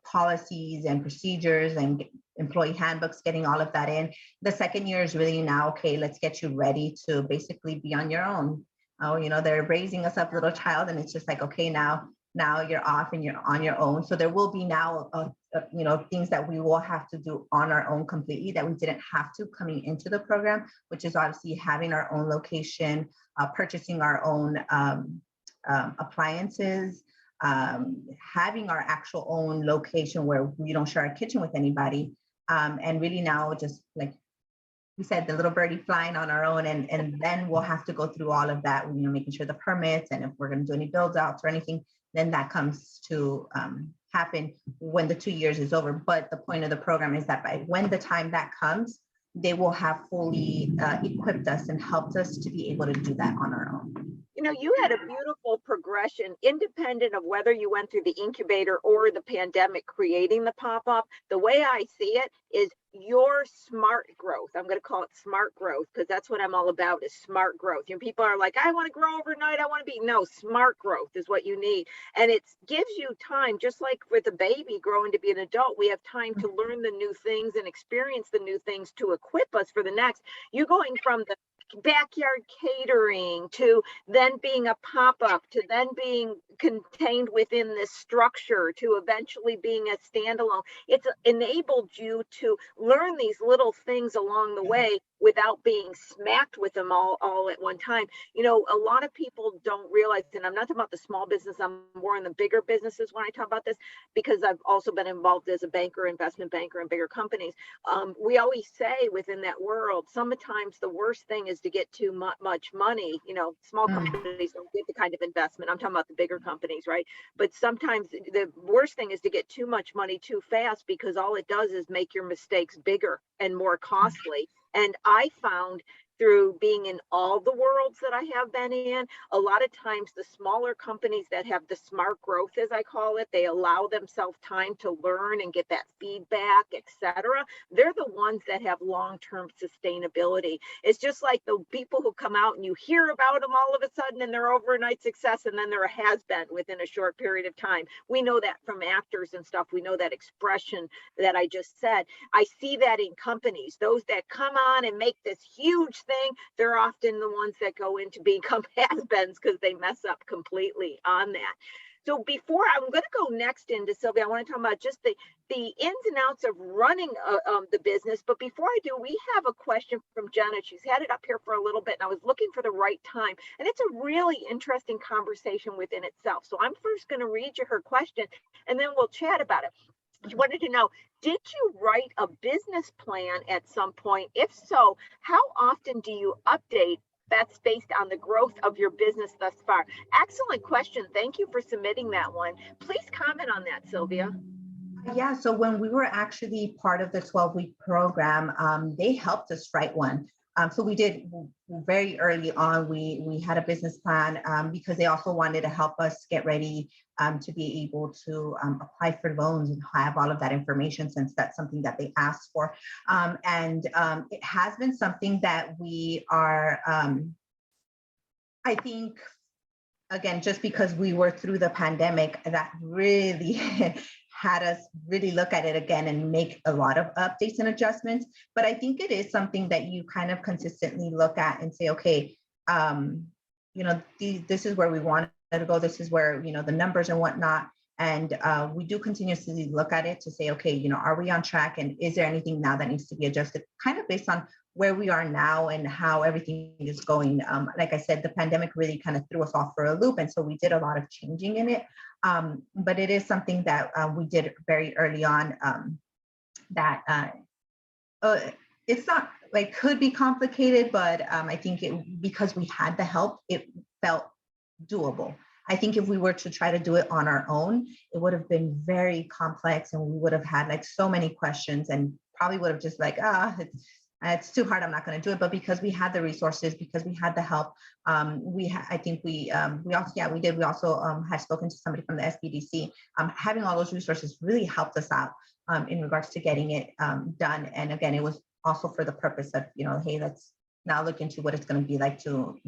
policies and procedures and employee handbooks, getting all of that in. The second year is really now, okay, let's get you ready to basically be on your own. They're raising us up little child, and it's just like, okay, now you're off and you're on your own. So there will be now, things that we will have to do on our own completely that we didn't have to coming into the program, which is obviously having our own location, purchasing our own appliances, having our actual own location where we don't share a kitchen with anybody. And really now, just like we said, the little birdie flying on our own, and then we'll have to go through all of that, making sure the permits, and if we're going to do any build outs or anything, then that comes to happen when the 2 years is over. But the point of the program is that by when the time that comes, they will have fully equipped us and helped us to be able to do that on our own. You had a beautiful progression, independent of whether you went through the incubator or the pandemic creating the pop-up. The way I see it is your smart growth. I'm going to call it smart growth because that's what I'm all about, is smart growth. People are like, I want to grow overnight. I want to be, no, smart growth is what you need. And it gives you time, just like with a baby growing to be an adult, we have time to learn the new things and experience the new things to equip us for the next. You going from the backyard catering to then being a pop-up to then being contained within this structure to eventually being a standalone. It's enabled you to learn these little things along the way without being smacked with them all at one time. A lot of people don't realize, and I'm not talking about the small business, I'm more in the bigger businesses when I talk about this, because I've also been involved as a banker, investment banker in bigger companies. We always say within that world, sometimes the worst thing is to get too much money. Small companies don't get the kind of investment. I'm talking about the bigger companies, right? But sometimes the worst thing is to get too much money too fast, because all it does is make your mistakes bigger and more costly. And I found through being in all the worlds that I have been in, a lot of times the smaller companies that have the smart growth, as I call it, they allow themselves time to learn and get that feedback, etc. They're the ones that have long-term sustainability. It's just like the people who come out and you hear about them all of a sudden and they're overnight success, and then they're a has-been within a short period of time. We know that from actors and stuff. We know that expression that I just said. I see that in companies. Those that come on and make this huge thing, they're often the ones that go into become has-beens because they mess up completely on that. So before I'm going to go next into Sylvia, I want to talk about just the ins and outs of running the business. But before I do, we have a question from Jenna. She's had it up here for a little bit, and I was looking for the right time. And it's a really interesting conversation within itself. So I'm first going to read you her question, and then we'll chat about it. She wanted to know, did you write a business plan at some point? If so, how often do you update that's based on the growth of your business thus far? Excellent question. Thank you for submitting that one. Please comment on that, Sylvia. Yeah, so when we were actually part of the 12-week program, they helped us write one. So we did very early on, we had a business plan because they also wanted to help us get ready to be able to apply for loans and have all of that information, since that's something that they asked for. And it has been something that we are, I think, again, just because we were through the pandemic, that really had us really look at it again and make a lot of updates and adjustments. But I think it is something that you kind of consistently look at and say, okay, this is where we want to go. This is where, the numbers and whatnot. And we do continuously look at it to say, okay, are we on track? And is there anything now that needs to be adjusted, kind of based on where we are now and how everything is going. Like I said, the pandemic really kind of threw us off for a loop. And so we did a lot of changing in it. But it is something that we did very early on that it's not like could be complicated, but I think because we had the help, it felt doable. I think if we were to try to do it on our own, it would have been very complex and we would have had like so many questions and probably would have just like, it's too hard, I'm not going to do it. But because we had the resources, because we had the help, we also had spoken to somebody from the SBDC. Having all those resources really helped us out in regards to getting it done. And again, it was also for the purpose of, hey, let's now look into what it's going to be like to,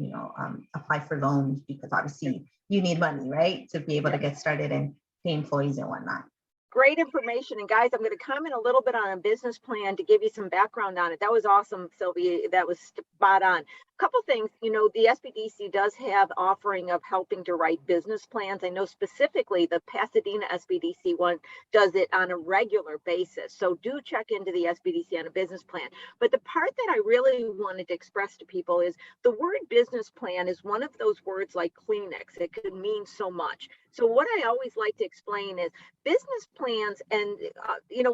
apply for loans, because obviously you need money, right, to be able to get started and pay employees and whatnot. Great information. And guys, I'm going to comment a little bit on a business plan to give you some background on it. That was awesome, Sylvia. That was spot on. A couple things, the SBDC does have offering of helping to write business plans. I know specifically the Pasadena SBDC one does it on a regular basis. So do check into the SBDC on a business plan. But the part that I really wanted to express to people is the word business plan is one of those words like Kleenex. It could mean so much. So what I always like to explain is business plans and,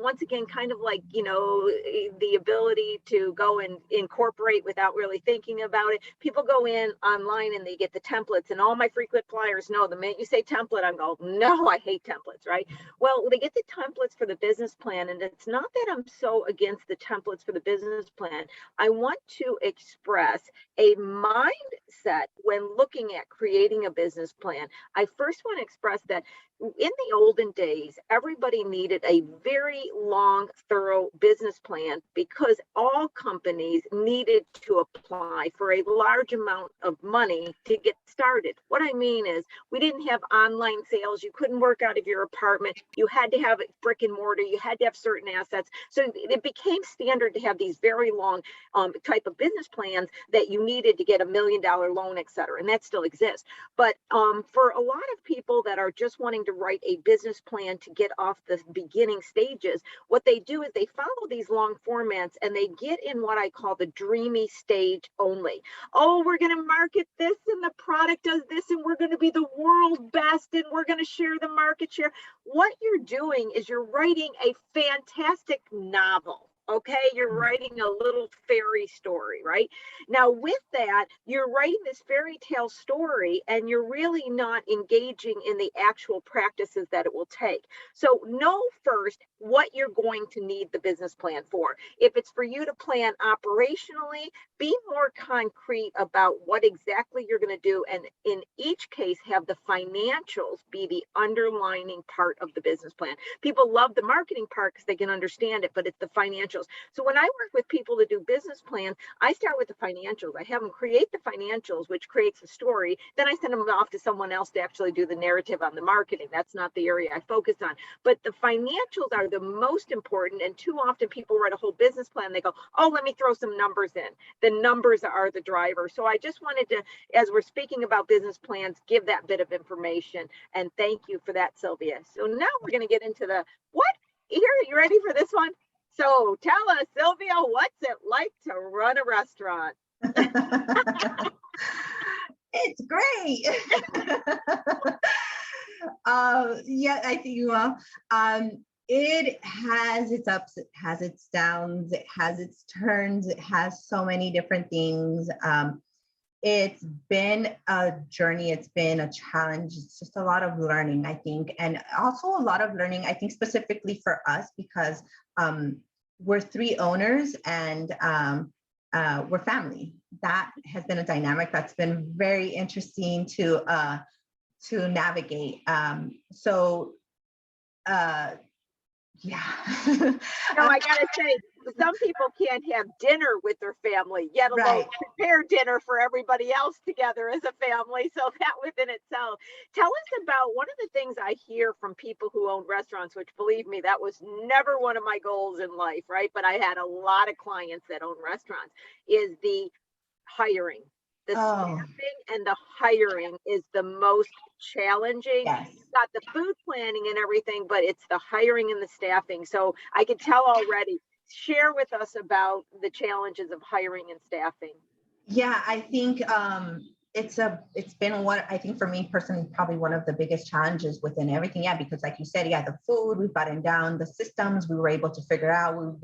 once again, kind of like, the ability to go and incorporate without really thinking about it. People go in online and they get the templates, and all my frequent flyers know the minute you say template, I'm going, no, I hate templates, right? Well, they get the templates for the business plan, and it's not that I'm so against the templates for the business plan. I want to express a mindset when looking at creating a business plan. I first want to express that in the olden days, everybody needed a very long, thorough business plan because all companies needed to apply for a large amount of money to get started. What I mean is we didn't have online sales. You couldn't work out of your apartment. You had to have brick and mortar. You had to have certain assets. So it became standard to have these very long type of business plans that you needed to get $1 million loan, et cetera. And that still exists. But for a lot of people that are just wanting to write a business plan to get off the beginning stages, what they do is they follow these long formats and they get in what I call the dreamy stage only. Oh, we're going to market this and the product does this and we're going to be the world best and we're going to share the market share. What you're doing is you're writing a fantastic novel. Okay, you're writing a little fairy story, right? Now, with that, you're writing this fairy tale story and you're really not engaging in the actual practices that it will take. So know first what you're going to need the business plan for. If it's for you to plan operationally, be more concrete about what exactly you're going to do. And in each case, have the financials be the underlining part of the business plan. People love the marketing part because they can understand it, but it's the financials. So when I work with people to do business plans, I start with the financials. I have them create the financials, which creates a story. Then I send them off to someone else to actually do the narrative on the marketing. That's not the area I focus on. But the financials are the most important. And too often people write a whole business plan. They go, oh, let me throw some numbers in. The numbers are the driver. So I just wanted to, as we're speaking about business plans, give that bit of information. And thank you for that, Sylvia. So now we're going to get into the what? Here, you ready for this one? So tell us, Sylvia, what's it like to run a restaurant? It's great. Yeah, I think you will. It has its ups, it has its downs, it has its turns, it has so many different things. It's been a journey, it's been a challenge. It's just a lot of learning, I think. And also a lot of learning, I think, specifically for us, because we're 3 owners and we're family. That has been a dynamic that's been very interesting to navigate. Yeah. No, I gotta say, some people can't have dinner with their family, yet alone Right. prepare dinner for everybody else together as a family. So that within itself. Tell us about one of the things I hear from people who own restaurants, which believe me, that was never one of my goals in life, right? But I had a lot of clients that own restaurants, is the hiring. The staffing and the hiring is the most challenging. Yes. You've got the food planning and everything, but it's the hiring and the staffing. So I can tell already. Share with us about the challenges of hiring and staffing. Yeah, I think it's been what I think for me personally, probably one of the biggest challenges within everything. Yeah, because like you said, yeah, the food, we've gotten down, the systems we were able to figure out, we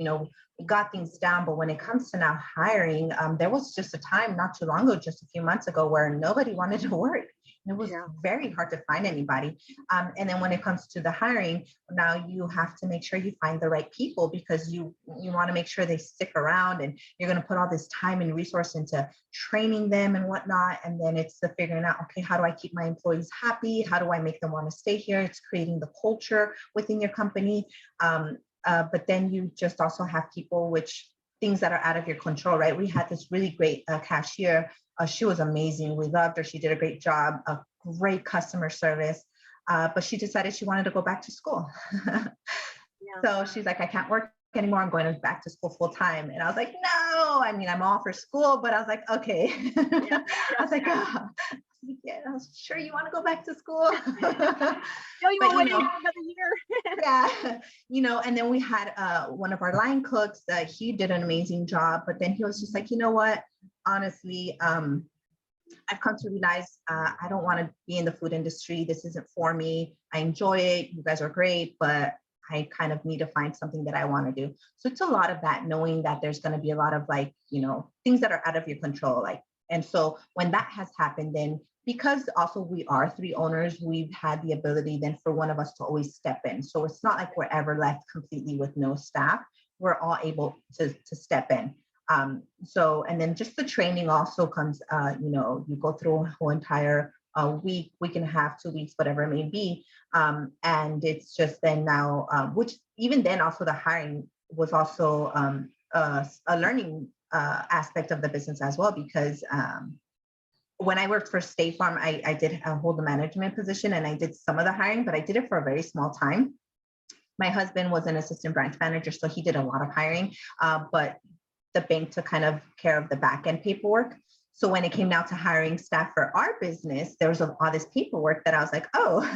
got things down. But when it comes to now hiring, there was just a time not too long ago, just a few months ago, where nobody wanted to work. It was very hard to find anybody. And then when it comes to the hiring, now you have to make sure you find the right people, because you want to make sure they stick around, and you're going to put all this time and resource into training them and whatnot. And then it's the figuring out, okay, how do I keep my employees happy? How do I make them want to stay here? It's creating the culture within your company. But then you just also have people which things that are out of your control, right? We had this really great cashier. She was amazing. We loved her. She did a great job, a great customer service. But she decided she wanted to go back to school. So she's like, I can't work anymore. I'm going back to school full time. And I was like, no, I mean, I'm all for school, but I was like, okay. I was like, oh. Yeah, I was sure you want to go back to school. No, you want to wait another year. Yeah, and then we had one of our line cooks that he did an amazing job, but then he was just like, you know what, honestly, I've come to realize I don't want to be in the food industry. This isn't for me. I enjoy it. You guys are great, but I kind of need to find something that I want to do. So it's a lot of that, knowing that there's going to be a lot of things that are out of your control. And so when that has happened, then because also we are 3 owners, we've had the ability then for one of us to always step in. So it's not like we're ever left completely with no staff. We're all able to step in. So, and then just the training also comes, you go through a whole entire week and a half, 2 weeks, whatever it may be. And it's just then now, which even then also the hiring was also a learning aspect of the business as well, because when I worked for State Farm, I did hold the management position and I did some of the hiring, but I did it for a very small time. My husband was an assistant branch manager, so he did a lot of hiring, but the bank took kind of care of the back end paperwork. So when it came down to hiring staff for our business, there was all this paperwork that I was like, oh,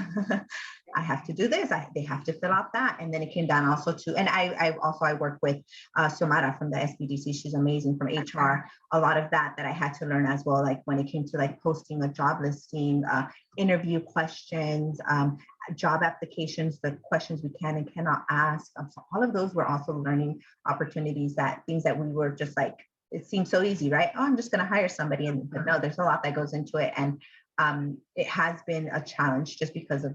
I have to do this. They have to fill out that. And then it came down also to, and I work with Xiomara from the SBDC. She's amazing, from HR. A lot of that I had to learn as well. Like when it came to like posting a job listing, interview questions, job applications, the questions we can and cannot ask. So all of those were also learning opportunities, things that we were just like, it seems so easy, right? Oh, I'm just going to hire somebody. But no, there's a lot that goes into it. And it has been a challenge just because of,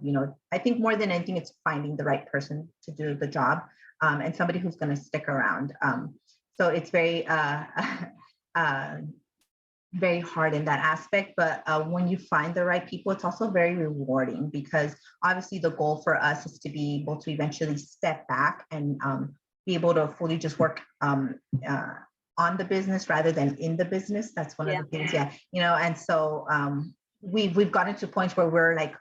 I think more than anything, it's finding the right person to do the job, and somebody who's going to stick around. So it's very, very hard in that aspect. But when you find the right people, it's also very rewarding, because obviously the goal for us is to be able to eventually step back and be able to fully just work on the business rather than in the business. That's one of the things. And so we've gotten to points where we're like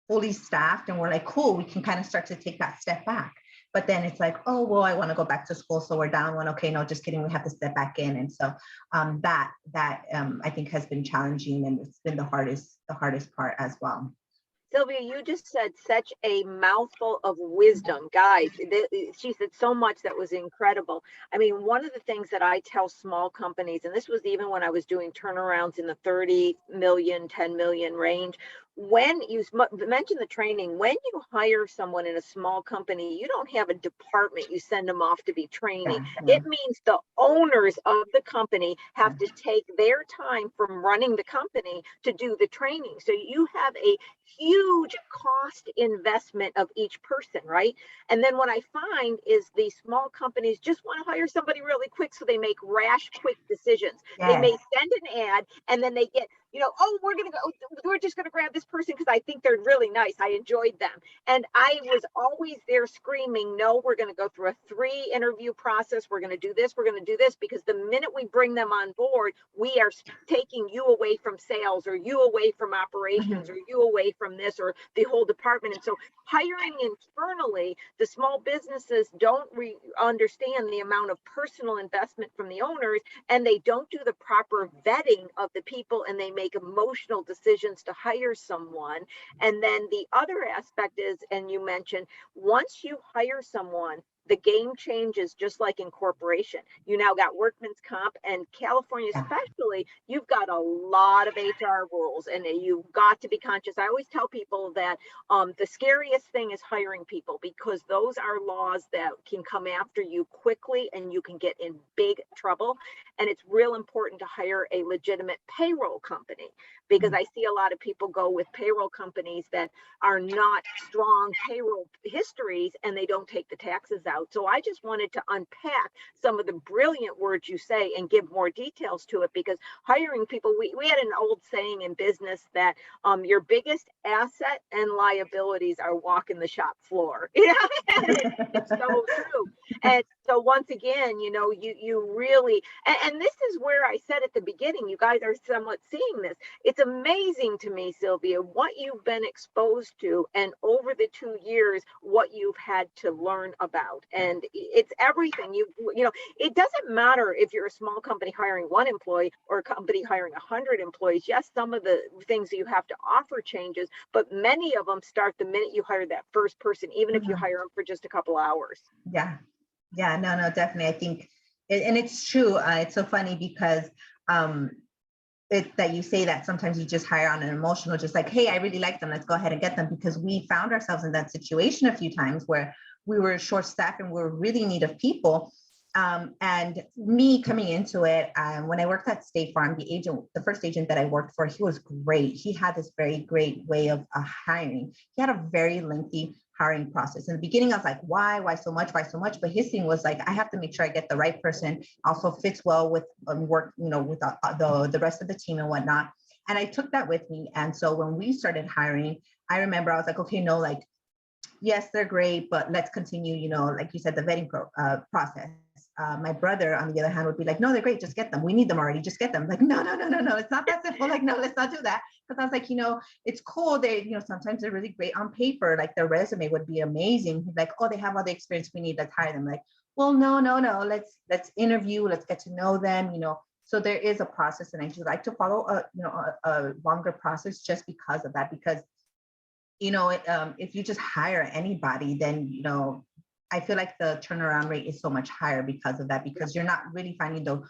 fully staffed and we're like, cool, we can kind of start to take that step back. But then it's like, oh, well, I want to go back to school, so we're down one. Okay, no, just kidding. We have to step back in. And so that I think has been challenging, and it's been the hardest part as well. Sylvia, you just said such a mouthful of wisdom, guys. She said so much that was incredible. I mean, one of the things that I tell small companies, and this was even when I was doing turnarounds in the 30 million, 10 million range, when you mentioned the training, when you hire someone in a small company, you don't have a department you send them off to be training. It means the owners of the company have to take their time from running the company to do the training. So you have a huge cost investment of each person, right? And then what I find is these small companies just want to hire somebody really quick, so they make rash, quick decisions. They may send an ad and then they get, oh, we're just going to grab this person because I think they're really nice. I enjoyed them. And I was always there screaming, no, we're going to go through a 3 interview process. We're going to do this. We're going to do this, because the minute we bring them on board, we are taking you away from sales, or you away from operations, or you away from this, or the whole department. And so hiring internally, the small businesses don't understand the amount of personal investment from the owners, and they don't do the proper vetting of the people, and they make emotional decisions to hire someone. And then the other aspect is, and you mentioned, once you hire someone, the game changes, just like incorporation. You now got workman's comp, and California especially, you've got a lot of HR rules, and you've got to be conscious. I always tell people that the scariest thing is hiring people, because those are laws that can come after you quickly and you can get in big trouble. And it's real important to hire a legitimate payroll company, because I see a lot of people go with payroll companies that are not strong payroll histories, and they don't take the taxes out. So I just wanted to unpack some of the brilliant words you say and give more details to it, because hiring people, we had an old saying in business that your biggest asset and liabilities are walking the shop floor. It's so true. And So once again, you really, and this is where I said at the beginning, you guys are somewhat seeing this. It's amazing to me, Sylvia, what you've been exposed to, and over the 2 years, what you've had to learn about. And it's everything. It doesn't matter if you're a small company hiring 1 employee or a company hiring 100 employees. Yes, some of the things that you have to offer changes, but many of them start the minute you hire that first person, even if you hire them for just a couple hours. Yeah. Yeah, no, definitely. I think, and it's true. It's so funny because that you say that sometimes you just hire on an emotional, just like, hey, I really like them, let's go ahead and get them, because we found ourselves in that situation a few times where we were short staffed and we were really in need of people. And me coming into it, when I worked at State Farm, the first agent that I worked for, he was great. He had this very great way of hiring. He had a very lengthy hiring process. In the beginning, I was like, why so much? But his thing was like, I have to make sure I get the right person, also fits well with work, with the rest of the team and whatnot. And I took that with me. And so when we started hiring, I remember I was like, okay, no, like, yes, they're great, but let's continue, like you said, the vetting process. My brother, on the other hand, would be like, no, they're great, just get them. We need them already, just get them. Like, no, it's not that simple. Like, no, let's not do that. Because I was like, it's cool. They, sometimes they're really great on paper. Like their resume would be amazing. He's like, oh, they have all the experience we need, let's hire them. Like, well, no, let's interview, let's get to know them, So there is a process, and I do like to follow a longer process just because of that. Because if you just hire anybody, then, I feel like the turnaround rate is so much higher because of that, because you're not really finding the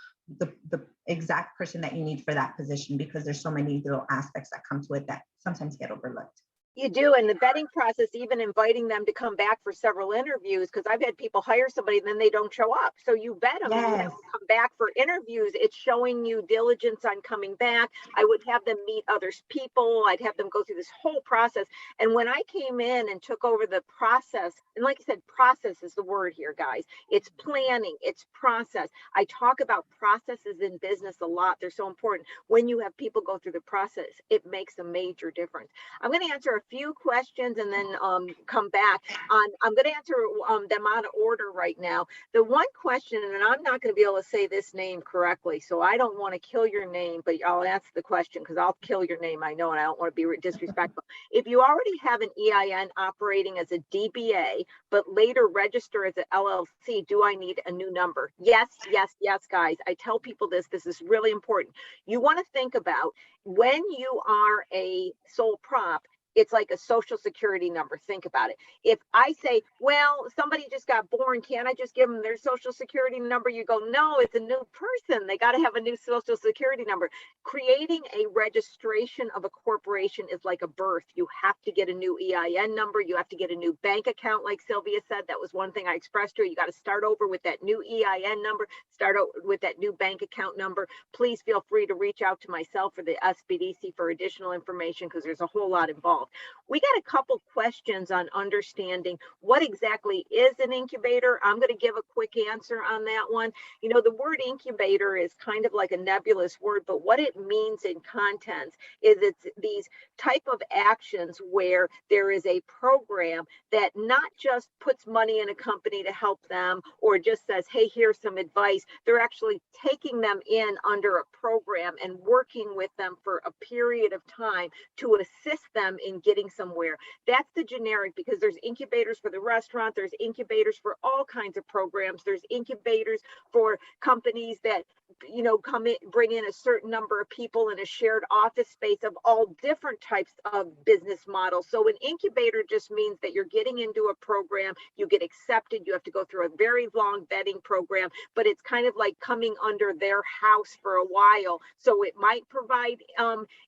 exact person that you need for that position, because there's so many little aspects that come to it that sometimes get overlooked. You do. And the vetting process, even inviting them to come back for several interviews, because I've had people hire somebody and then they don't show up. So you vet them, and you have them come back for interviews. It's showing you diligence on coming back. I would have them meet other people. I'd have them go through this whole process. And when I came in and took over the process, and like I said, process is the word here, guys. It's planning, it's process. I talk about processes in business a lot. They're so important. When you have people go through the process, it makes a major difference. I'm going to answer a few questions and then come back on. I'm going to answer them out of order right now. The one question, and I'm not going to be able to say this name correctly, so I don't want to kill your name, but I'll answer the question because I'll kill your name, I know, and I don't want to be disrespectful. If you already have an EIN operating as a DBA, but later register as an LLC, do I need a new number? Yes, guys. I tell people this is really important. You want to think about when you are a sole prop, it's like a social security number. Think about it. If I say, well, somebody just got born, can't I just give them their social security number? You go, no, it's a new person. They got to have a new social security number. Creating a registration of a corporation is like a birth. You have to get a new EIN number. You have to get a new bank account. Like Sylvia said, that was one thing I expressed to her. You got to start over with that new EIN number, start out with that new bank account number. Please feel free to reach out to myself or the SBDC for additional information, because there's a whole lot involved. We got a couple questions on understanding what exactly is an incubator. I'm going to give a quick answer on that one. The word incubator is kind of like a nebulous word, but what it means in contents is it's these type of actions where there is a program that not just puts money in a company to help them or just says, hey, here's some advice. They're actually taking them in under a program and working with them for a period of time to assist them in getting somewhere. That's the generic, because there's incubators for the restaurant, there's incubators for all kinds of programs, there's incubators for companies that come in, bring in a certain number of people in a shared office space of all different types of business models. So an incubator just means that you're getting into a program, you get accepted, you have to go through a very long vetting program, but it's kind of like coming under their house for a while. So it might provide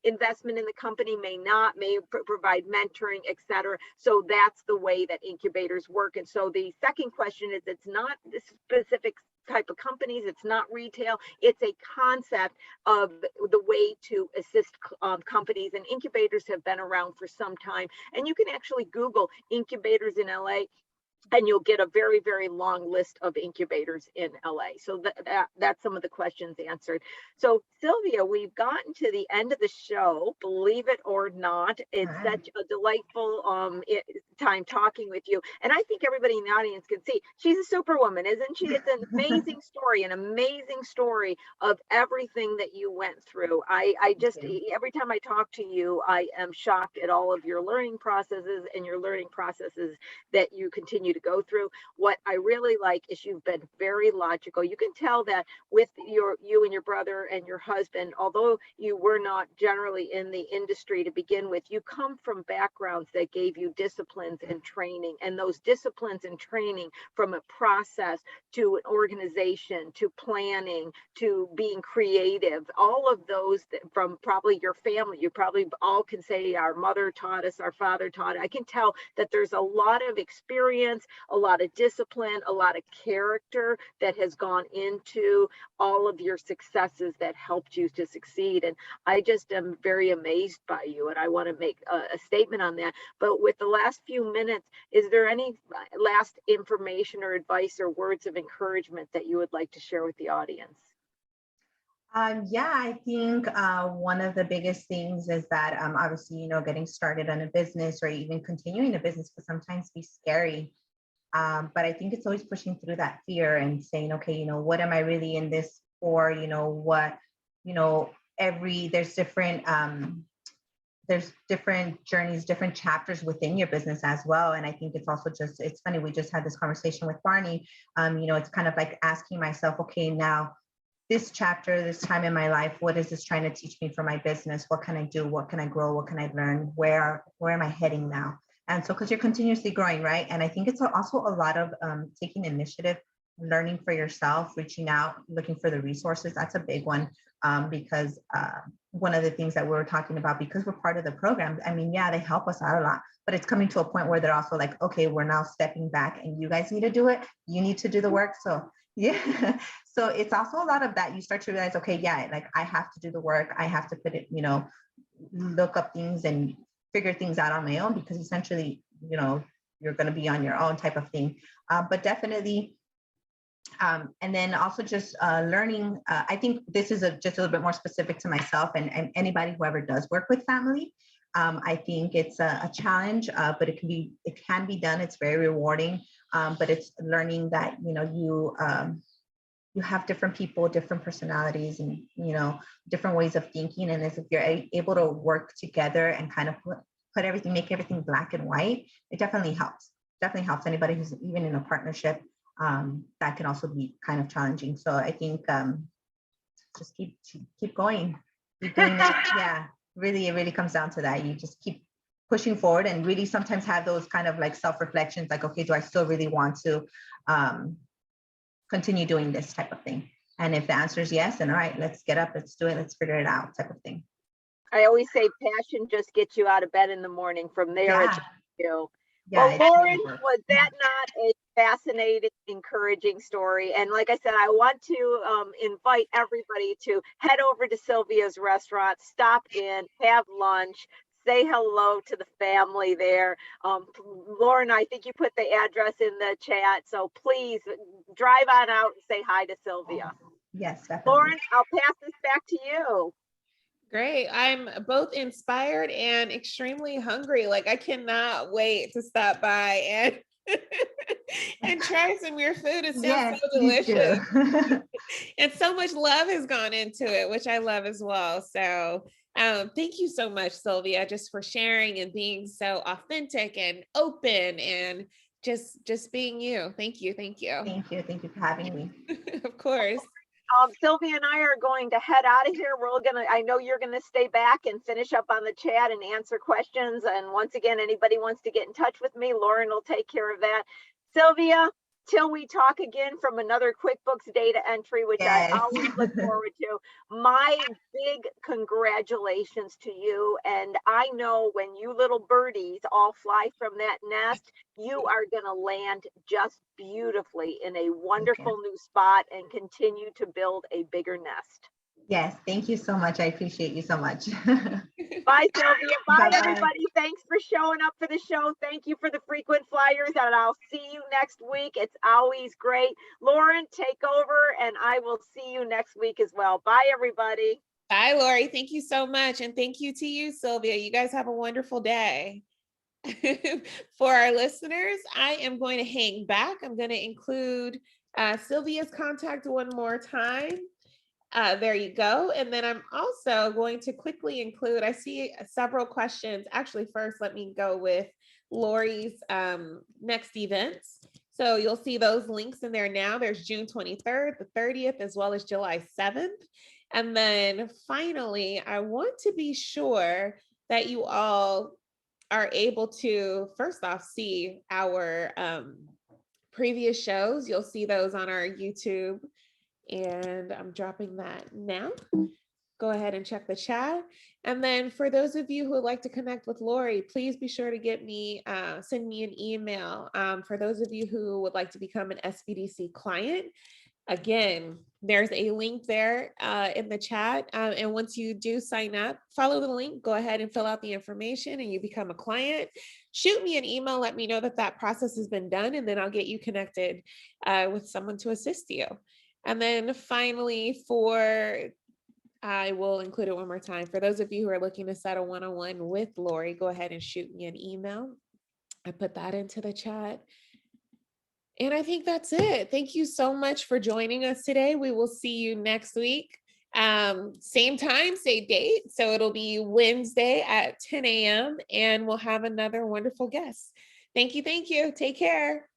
investment in the company, may not, may provide mentoring, etc. So that's the way that incubators work. And so the second question is, it's not the specific type of companies, it's not retail, it's a concept of the way to assist companies, and incubators have been around for some time. And you can actually Google incubators in LA. and you'll get a very, very long list of incubators in LA. So that's some of the questions answered. So Sylvia, we've gotten to the end of the show, believe it or not. It's such a delightful time talking with you. And I think everybody in the audience can see she's a superwoman, isn't she? It's an amazing story of everything that you went through. I just, every time I talk to you, I am shocked at all of your learning processes and your learning processes that you continue to go through. What I really like is you've been very logical. You can tell that with you and your brother and your husband, although you were not generally in the industry to begin with, you come from backgrounds that gave you disciplines and training, and those disciplines and training from a process to an organization to planning to being creative, all of those from probably your family. You probably all can say our mother taught us, our father taught us. I can tell that there's a lot of experience, a lot of discipline, a lot of character that has gone into all of your successes that helped you to succeed. And I just am very amazed by you. And I want to make a statement on that. But with the last few minutes, is there any last information or advice or words of encouragement that you would like to share with the audience? Yeah, I think one of the biggest things is that obviously, getting started on a business or even continuing a business can sometimes be scary. But I think it's always pushing through that fear and saying, okay, what am I really in this for? There's different journeys, different chapters within your business as well. And I think it's also it's funny, we just had this conversation with Barney. It's kind of like asking myself, okay, now this chapter, this time in my life, what is this trying to teach me for my business? What can I do? What can I grow? What can I learn? Where am I heading now? And so, because you're continuously growing, right? And I think it's also a lot of taking initiative, learning for yourself, reaching out, looking for the resources. That's a big one, because one of the things that we were talking about, because we're part of the program, I mean, yeah, they help us out a lot, but it's coming to a point where they're also like, okay, we're now stepping back and you guys need to do it. You need to do the work. So yeah, so it's also a lot of that. You start to realize, okay, yeah, like I have to do the work. I have to put it, look up things and figure things out on my own, because essentially, you're going to be on your own type of thing. But definitely, and then also just learning. I think this is just a little bit more specific to myself and anybody who ever does work with family. I think it's a challenge, but it can be done. It's very rewarding. But it's learning that, you have different people, different personalities, and, different ways of thinking. And if you're able to work together and kind of put everything, make everything black and white, it definitely helps. Definitely helps anybody who's even in a partnership. That can also be kind of challenging. So I think just keep going, keep doing that. Yeah, really, it really comes down to that. You just keep pushing forward and really sometimes have those kind of like self-reflections, like, okay, do I still really want to continue doing this type of thing? And if the answer is yes, then all right, let's get up, let's do it, let's figure it out type of thing. I always say passion just gets you out of bed in the morning. From there, Yeah. Well, Lauren, was that not a fascinating, encouraging story? And like I said, I want to invite everybody to head over to Sylvia's restaurant, stop in, have lunch, say hello to the family there. Lauren, I think you put the address in the chat, so please drive on out and say hi to Sylvia. Yes, definitely. Lauren, I'll pass this back to you. Great. I'm both inspired and extremely hungry. Like, I cannot wait to stop by and and try some of your food. It sounds so delicious. And so much love has gone into it, which I love as well. So thank you so much, Sylvia, just for sharing and being so authentic and open and just being you. Thank you. Thank you. Thank you. Thank you for having me. Of course. Sylvia and I are going to head out of here. I know you're gonna stay back and finish up on the chat and answer questions. And once again, anybody wants to get in touch with me, Lauren will take care of that. Sylvia, till we talk again from another QuickBooks data entry, which I always look forward to. My big congratulations to you. And I know when you little birdies all fly from that nest, you are gonna land just beautifully in a wonderful new spot and continue to build a bigger nest. Yes, thank you so much. I appreciate you so much. Bye, Sylvia. Bye, Bye-bye. everybody. Thanks for showing up for the show. Thank you for the frequent flyers, and I'll see you next week. It's always great. Lauren, take over, and I will see you next week as well. Bye, everybody. Bye, Lori. Thank you so much. And thank you to you, Sylvia. You guys have a wonderful day. For our listeners, I am going to hang back. I'm going to include Sylvia's contact one more time. There you go. And then I'm also going to quickly include, I see several questions. Actually, first, let me go with Lori's next events. So you'll see those links in there now. There's June 23rd, the 30th, as well as July 7th. And then finally, I want to be sure that you all are able to, first off, see our previous shows. You'll see those on our YouTube. And I'm dropping that now. Go ahead and check the chat. And then for those of you who would like to connect with Lori, please be sure to get me, send me an email. For those of you who would like to become an SBDC client, again, there's a link there in the chat. And once you do sign up, follow the link, go ahead and fill out the information and you become a client. Shoot me an email, let me know that that process has been done, and then I'll get you connected with someone to assist you. And then finally, I will include it one more time. For those of you who are looking to set a one-on-one with Lori, go ahead and shoot me an email. I put that into the chat. And I think that's it. Thank you so much for joining us today. We will see you next week. Same time, same date. So it'll be Wednesday at 10 a.m. and we'll have another wonderful guest. Thank you. Thank you. Take care.